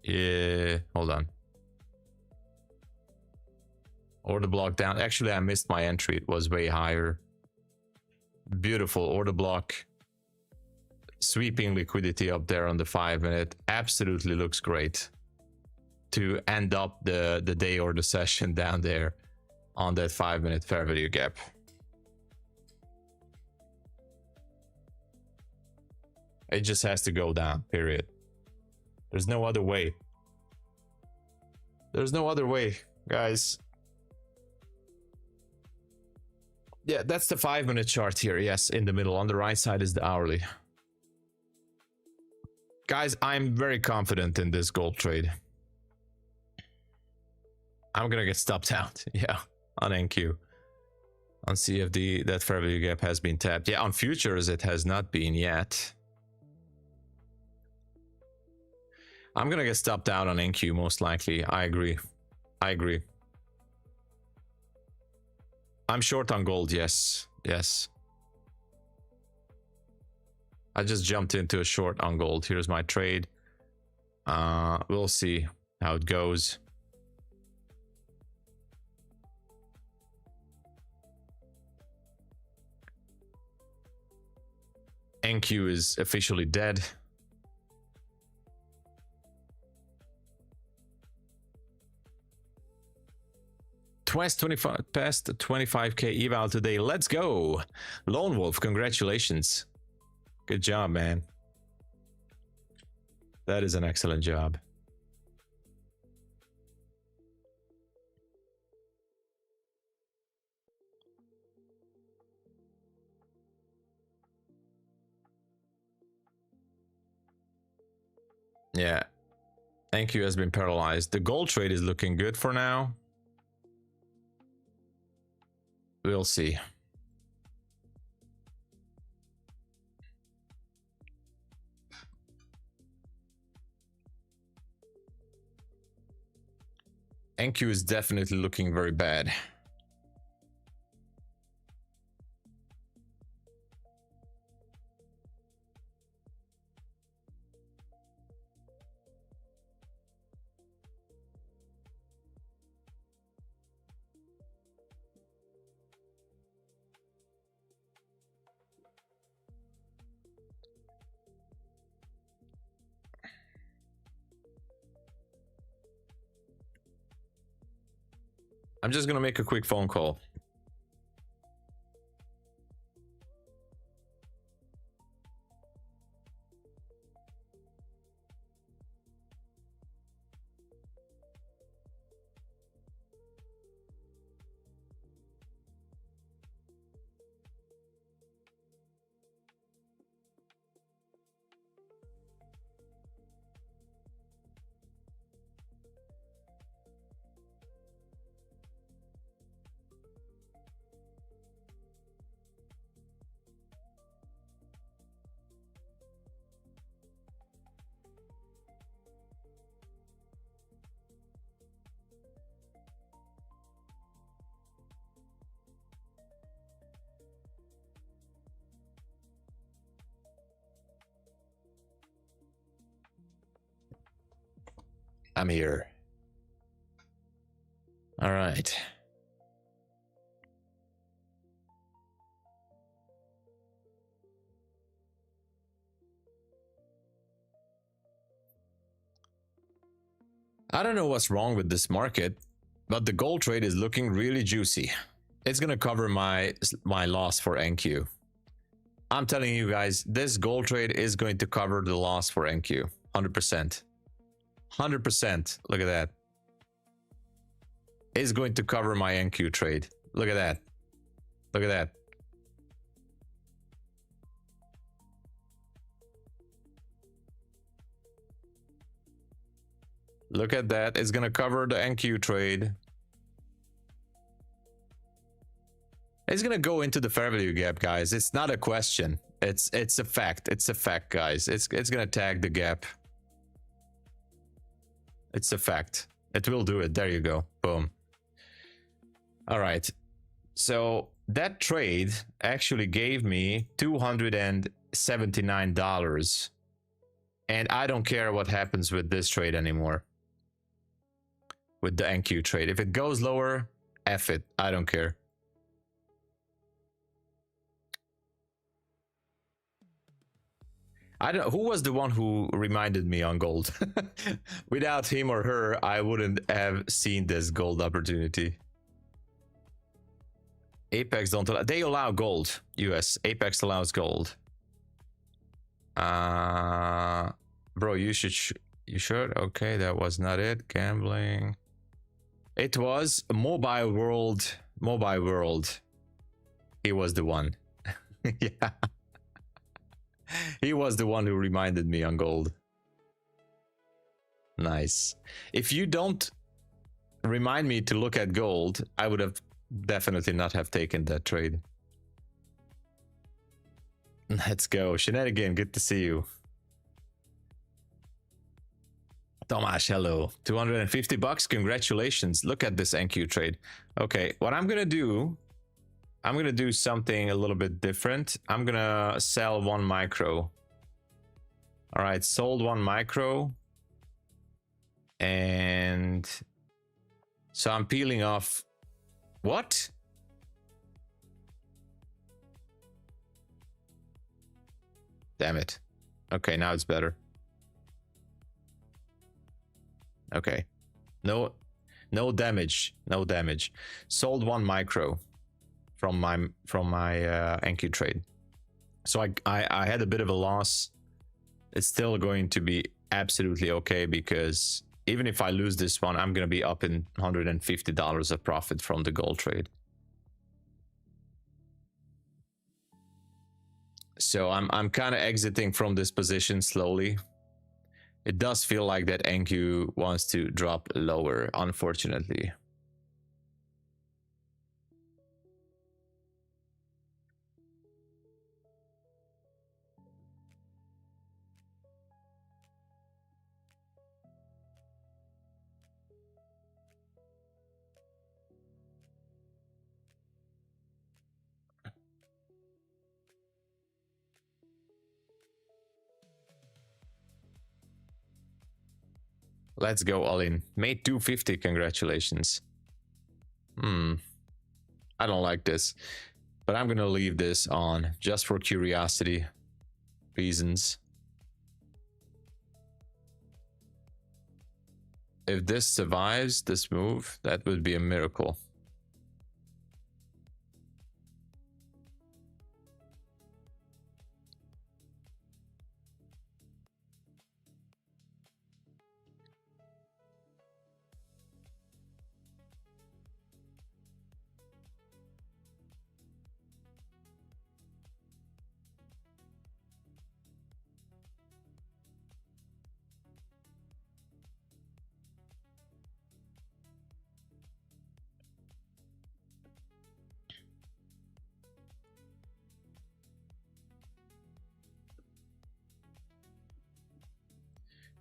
Yeah, hold on. Order block down. Actually, I missed my entry. It was way higher. Beautiful order block. Sweeping liquidity up there on the 5-minute. Absolutely looks great to end up the day or the session down there on that 5-minute fair value gap. It just has to go down, period. There's no other way. There's no other way, guys. Yeah, that's the 5-minute chart here. Yes, in the middle. On the right side is the hourly. Guys, I'm very confident in this gold trade. I'm gonna get stopped out. Yeah, on NQ. On CFD, that fair value gap has been tapped. Yeah, on futures, it has not been yet. I'm gonna get stopped out on NQ most likely. I agree. I agree. I'm short on gold. Yes. Yes. I just jumped into a short on gold. Here's my trade. We'll see how it goes. NQ is officially dead. Past 25k eval today. Let's go. Lone Wolf, congratulations. Good job, man. That is an excellent job. Yeah. NQ has been paralyzed. The gold trade is looking good for now. We'll see. NQ is definitely looking very bad. I'm just gonna make a quick phone call. I'm here. All right. I don't know what's wrong with this market, but the gold trade is looking really juicy. It's gonna cover my loss for NQ. I'm telling you guys, this gold trade is going to cover the loss for NQ. 100%. 100%. Look at that. Is going to cover my NQ trade. Look at that. Look at that. Look at that. It's going to cover the NQ trade. It's going to go into the fair value gap, guys. It's not a question. It's a fact. It's a fact, guys. It's going to tag the gap. It's a fact. It will do it. There you go. Boom. All right. So that trade actually gave me $279, and I don't care what happens with this trade anymore, with the NQ trade. If it goes lower, F it, I don't care. I don't know who was the one who reminded me on gold. Without him or her, I wouldn't have seen this gold opportunity. Apex don't allow, they allow gold. US Apex allows gold. Bro, you should okay, that was not it. Gambling, it was mobile world. He was the one. Yeah, he was the one who reminded me on gold. Nice. If you don't remind me to look at gold, I would have definitely not have taken that trade. Let's go. Shenanigan, good to see you. Tomasz, hello. 250 bucks, congratulations. Look at this NQ trade. Okay, what I'm gonna do, I'm gonna do something a little bit different. I'm gonna sell one micro. All right, sold one micro. And so I'm peeling off. What? Damn it. Okay, now it's better. Okay. No damage. No damage. Sold one micro from my NQ trade. So I had a bit of a loss. It's still going to be absolutely okay, because even if I lose this one, I'm gonna be up in $150 of profit from the gold trade. So I'm kind of exiting from this position slowly. It does feel like that NQ wants to drop lower, unfortunately. Let's go all in. Made 250, congratulations. I don't like this, but I'm gonna leave this on just for curiosity reasons. If this survives this move, that would be a miracle.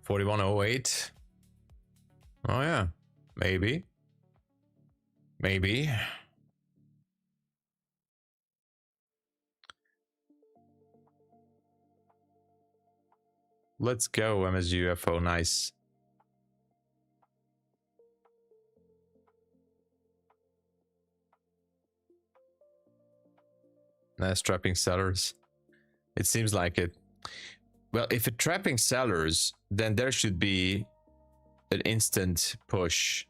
$41.08. Oh yeah, maybe. Let's go, MSUFO, nice. Nice trapping sellers. It seems like it. Well, if it's trapping sellers, then there should be an instant push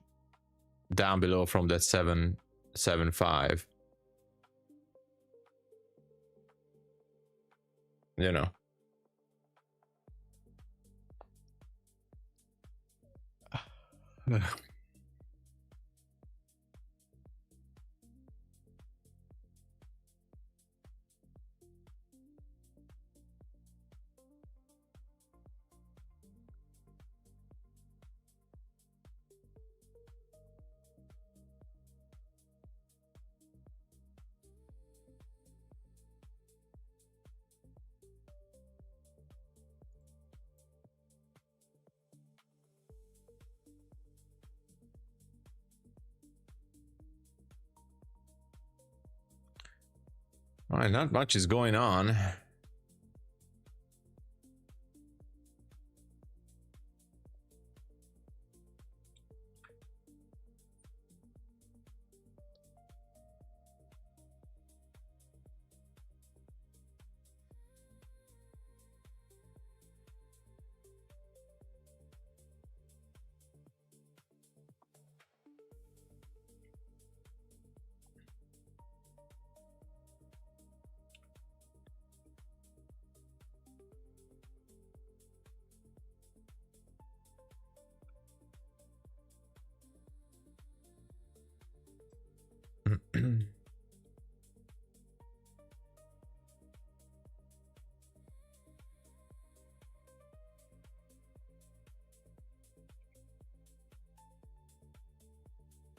down below from that 775. You know. All right, not much is going on.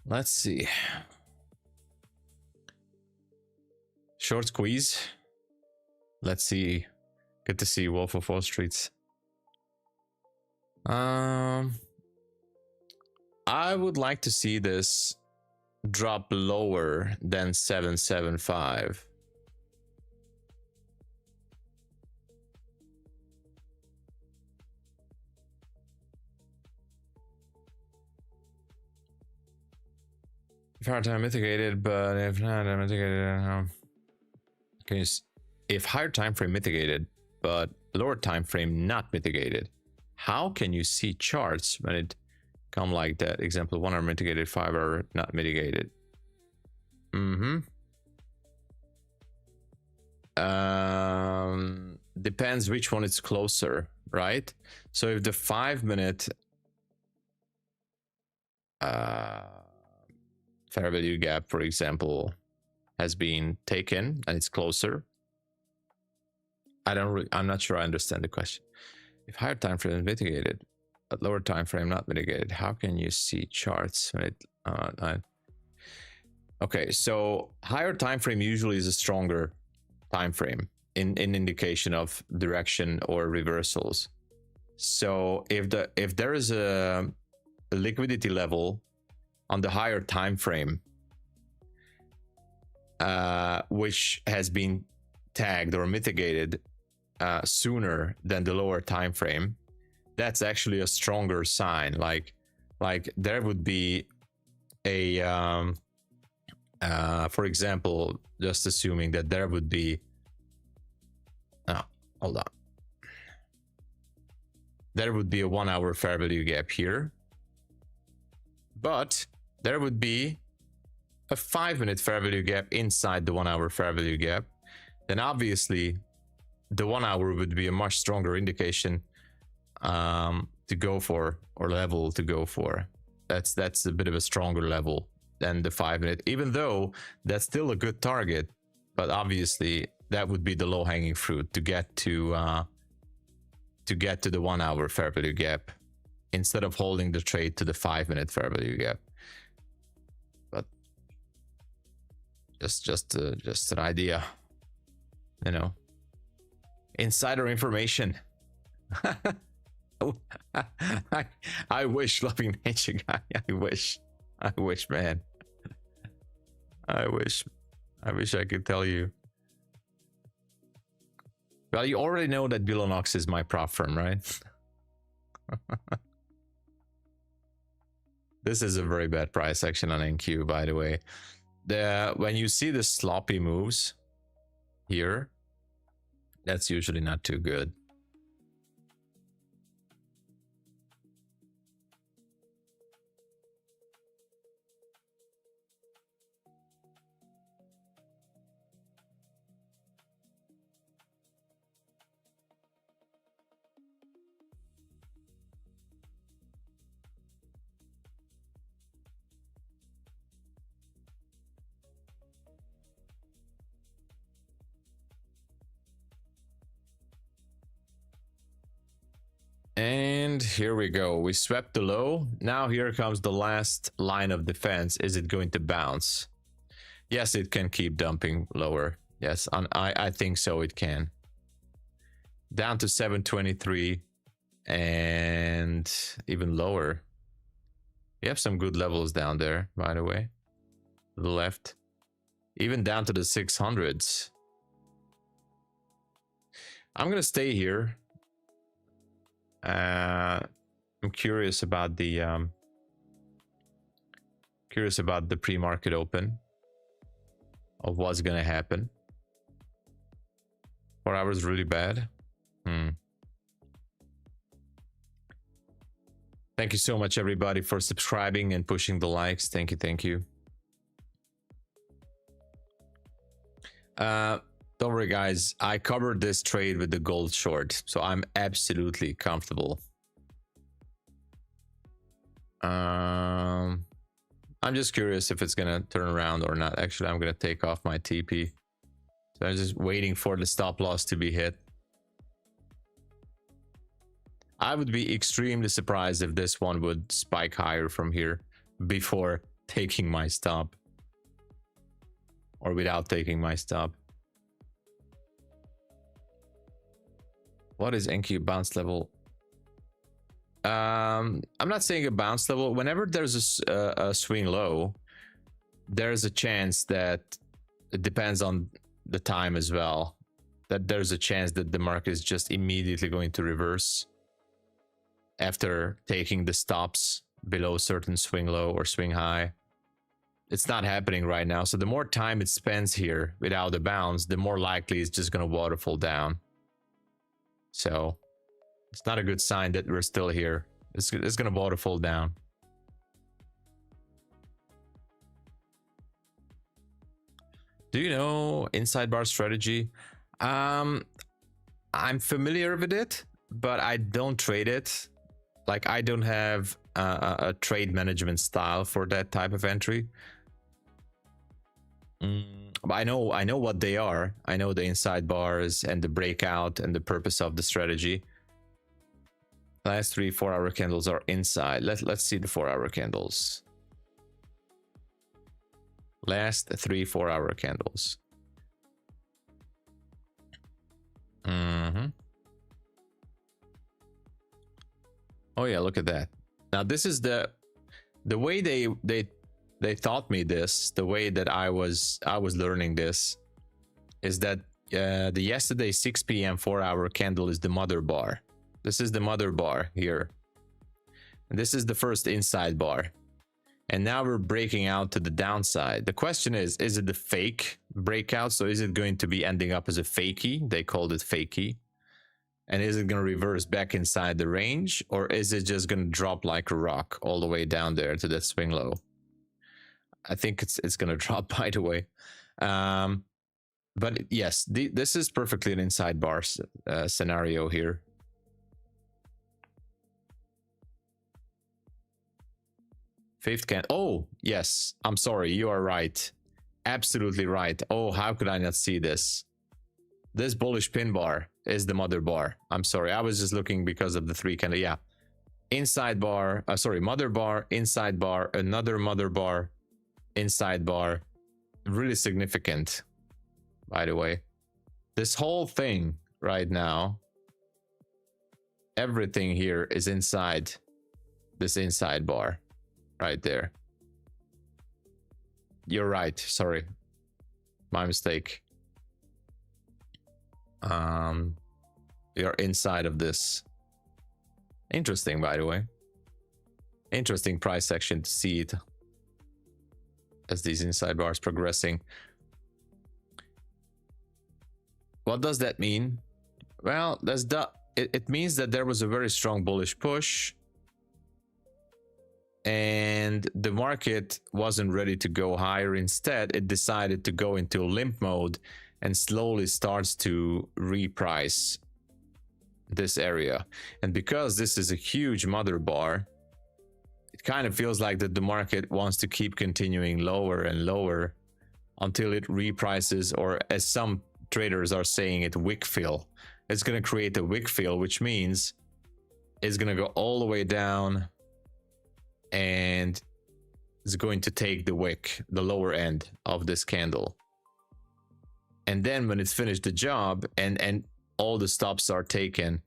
Let's see. Short squeeze. Let's see. Good to see Wolf of Wall Streets. I would like to see this drop lower than 775. If higher time mitigated, but if not mitigated, okay. If higher time frame mitigated, but lower time frame not mitigated, how can you see charts when it come like that? Example: 1 hour mitigated, 5 hour not mitigated. Depends which one is closer, right? So if the 5 minute fair value gap, for example, has been taken and it's closer, I'm not sure I understand the question. If higher time frame is mitigated but lower time frame not mitigated, how can you see charts when it okay, so higher time frame usually is a stronger time frame in indication of direction or reversals. So if there is a liquidity level on the higher time frame which has been tagged or mitigated sooner than the lower time frame, that's actually a stronger sign. Like there would be a for example, just assuming that there would be hold on, there would be a 1 hour fair value gap here, but there would be a 5 minute fair value gap inside the 1 hour fair value gap, then obviously the 1 hour would be a much stronger indication to go for, or level to go for. That's a bit of a stronger level than the 5 minute, even though that's still a good target, but obviously that would be the low hanging fruit to get to the 1 hour fair value gap instead of holding the trade to the 5 minute fair value gap. But just an idea, you know, insider information. I wish, loving nature guy. I wish, man. I wish I could tell you. Well, you already know that Bulenox is my prop firm, right? This is a very bad price action on NQ, by the way. When you see the sloppy moves here, that's usually not too good. And here we go. We swept the low. Now here comes the last line of defense. Is it going to bounce? Yes, it can keep dumping lower. Yes, I think so. It can. Down to 723 and even lower. We have some good levels down there, by the way. To the left. Even down to the 600s. I'm gonna stay here. I'm curious about the pre-market open of what's gonna happen. 4 hours really bad. Thank you so much, everybody, for subscribing and pushing the likes. Thank you, thank you. Don't worry, guys. I covered this trade with the gold short, so I'm absolutely comfortable. I'm just curious if it's gonna turn around or not. Actually, I'm gonna take off my TP. So I'm just waiting for the stop loss to be hit. I would be extremely surprised if this one would spike higher from here before taking my stop, or without taking my stop. What is NQ bounce level? I'm not saying a bounce level. Whenever there's a swing low, there's a chance that it depends on the time as well, that there's a chance that the market is just immediately going to reverse after taking the stops below certain swing low or swing high. It's not happening right now, so the more time it spends here without a bounce, the more likely it's just going to waterfall down. So it's not a good sign that we're still here. It's going to waterfall down. Do you know inside bar strategy? I'm familiar with it, but I don't trade it. Like, I don't have a trade management style for that type of entry. But I know what they are. I know the inside bars and the breakout and the purpose of the strategy. Last 3 4-hour candles are inside. Let's see the 4-hour candles. Last 3 4-hour candles. Oh yeah, look at that. Now this is the way they taught me this, the way that I was learning this, is that the yesterday 6 p.m. 4-hour candle is the mother bar. This is the mother bar here. And this is the first inside bar. And now we're breaking out to the downside. The question is it the fake breakout? So is it going to be ending up as a fakie? They called it fakie. And is it going to reverse back inside the range? Or is it just going to drop like a rock all the way down there to that swing low? I think it's going to drop, by the way. But yes, this is perfectly an inside bar scenario here. Fifth can. Oh, yes. I'm sorry. You are right. Absolutely right. Oh, how could I not see this? This bullish pin bar is the mother bar. I'm sorry. I was just looking because of the 3 candle. Yeah. Inside bar. Sorry. Mother bar. Inside bar. Another mother bar. Inside bar. Really significant, by the way. This whole thing right now, everything here is inside this inside bar. Right there. You're right. Sorry. My mistake. You're inside of this. Interesting, by the way. Interesting price action to see it as these inside bars progressing. What does that mean? Well, it means that there was a very strong bullish push. And the market wasn't ready to go higher. Instead, it decided to go into limp mode and slowly starts to reprice this area. And because this is a huge mother bar, it kind of feels like that the market wants to keep continuing lower and lower until it reprices, or as some traders are saying it, wick fill. It's going to create a wick fill, which means it's going to go all the way down and it's going to take the wick, the lower end of this candle. And then when it's finished the job and all the stops are taken,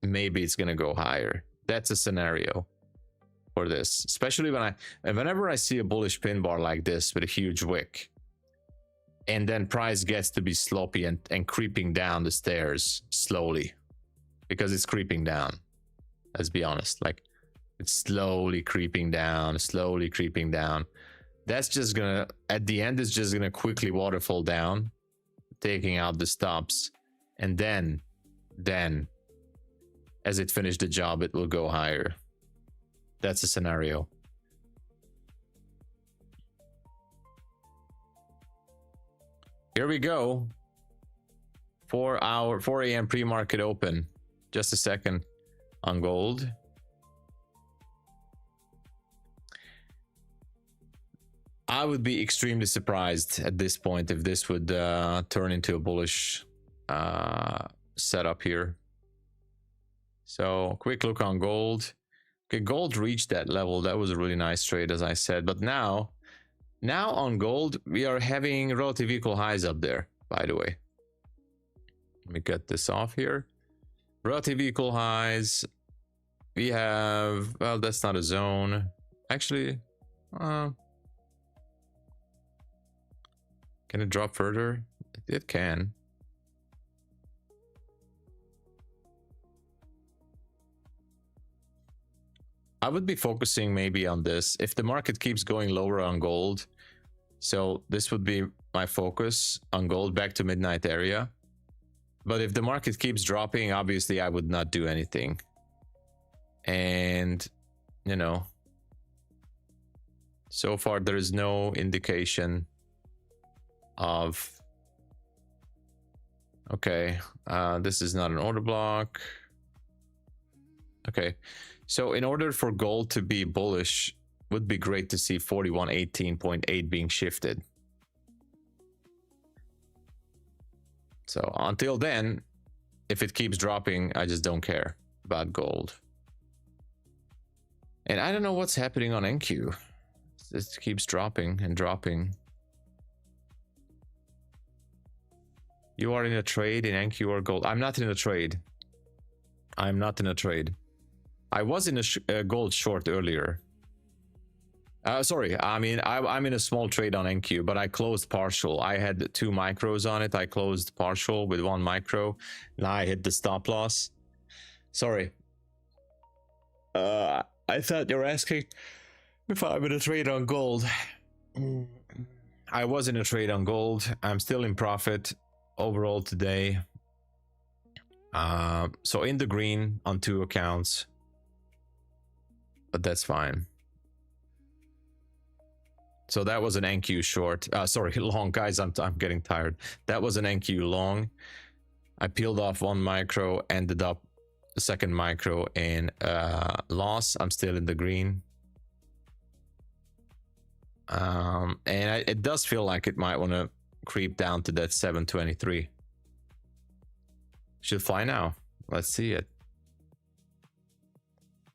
maybe it's going to go higher. That's a scenario for this, especially whenever I see a bullish pin bar like this with a huge wick. and then price gets to be sloppy and creeping down the stairs slowly, because it's creeping down. Let's be honest, like it's slowly creeping down, slowly creeping down. That's just gonna, at the end, it's just gonna quickly waterfall down, taking out the stops, and then as it finished the job, it will go higher. That's a scenario. Here we go for our 4 a.m. pre-market open. Just a second on gold. I would be extremely surprised at this point if this would turn into a bullish setup here. So quick look on gold. Okay, gold reached that level. That was a really nice trade, as I said. But now on gold, we are having relative equal highs up there, by the way. Let me get this off here. Relative equal highs. We have, well, that's not a zone. Actually, can it drop further? It can. I would be focusing maybe on this. If the market keeps going lower on gold, so this would be my focus on gold back to midnight area. But if the market keeps dropping, obviously I would not do anything. And, you know, so far there is no indication of, okay, this is not an order block. Okay, so in order for gold to be bullish, would be great to see 4118.8 being shifted. So until then, if it keeps dropping, I just don't care about gold. And I don't know what's happening on NQ. It keeps dropping and dropping. You are in a trade in NQ or gold? I'm not in a trade. I'm not in a trade. I was in a gold short earlier. Sorry, I mean, I'm in a small trade on NQ, but I closed partial. I had 2 micros on it. I closed partial with 1 micro. Now I hit the stop loss. Sorry. I thought you were asking if I'm in a trade on gold. I was in a trade on gold. I'm still in profit overall today. So in the green on 2 accounts. But that's fine. So that was an NQ short. Sorry, long, guys. I'm getting tired. That was an NQ long. I peeled off 1 micro, ended up the 2nd micro in loss. I'm still in the green. And it does feel like it might want to creep down to that 723. Should fly now. Let's see it.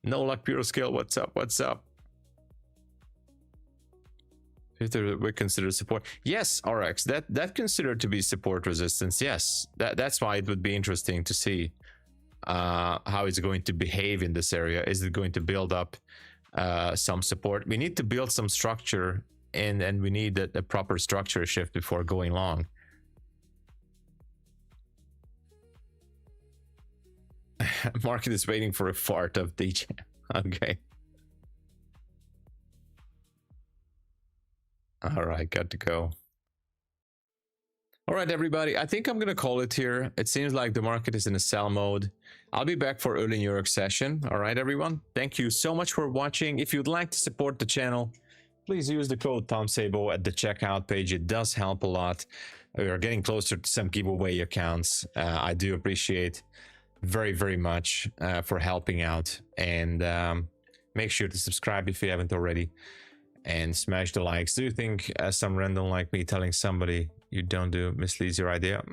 No luck, pure scale. What's up? What's up? If we consider support, yes, RX, that considered to be support resistance. Yes, that's why it would be interesting to see how it's going to behave in this area. Is it going to build up some support? We need to build some structure, and we need a proper structure shift before going long. Market is waiting for a fart of DJ. Okay. All right, got to go. All right, everybody, I think I'm gonna call it here. It seems like the market is in a sell mode. I'll be back for early New York session. All right, everyone, thank you so much for watching. If you'd like to support the channel, please use the code TOMSABO at the checkout page. It does help a lot. We are getting closer to some giveaway accounts. I do appreciate very much for helping out, and make sure to subscribe if you haven't already, and smash the likes. Do you think some random like me telling somebody you don't do misleads your idea?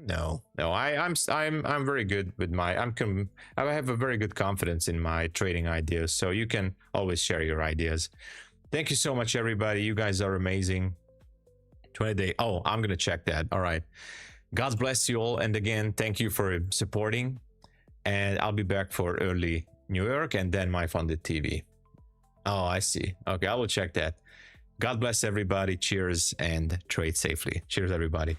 No, I'm very good with my I have a very good confidence in my trading ideas, so you can always share your ideas. Thank you so much, everybody. You guys are amazing. 20-day. Oh, I'm gonna check that. All right, God bless you all, and again, thank you for supporting, and I'll be back for early New York and then my funded TV. Oh, I see. Okay, I will check that. God bless everybody. Cheers and trade safely. Cheers, everybody.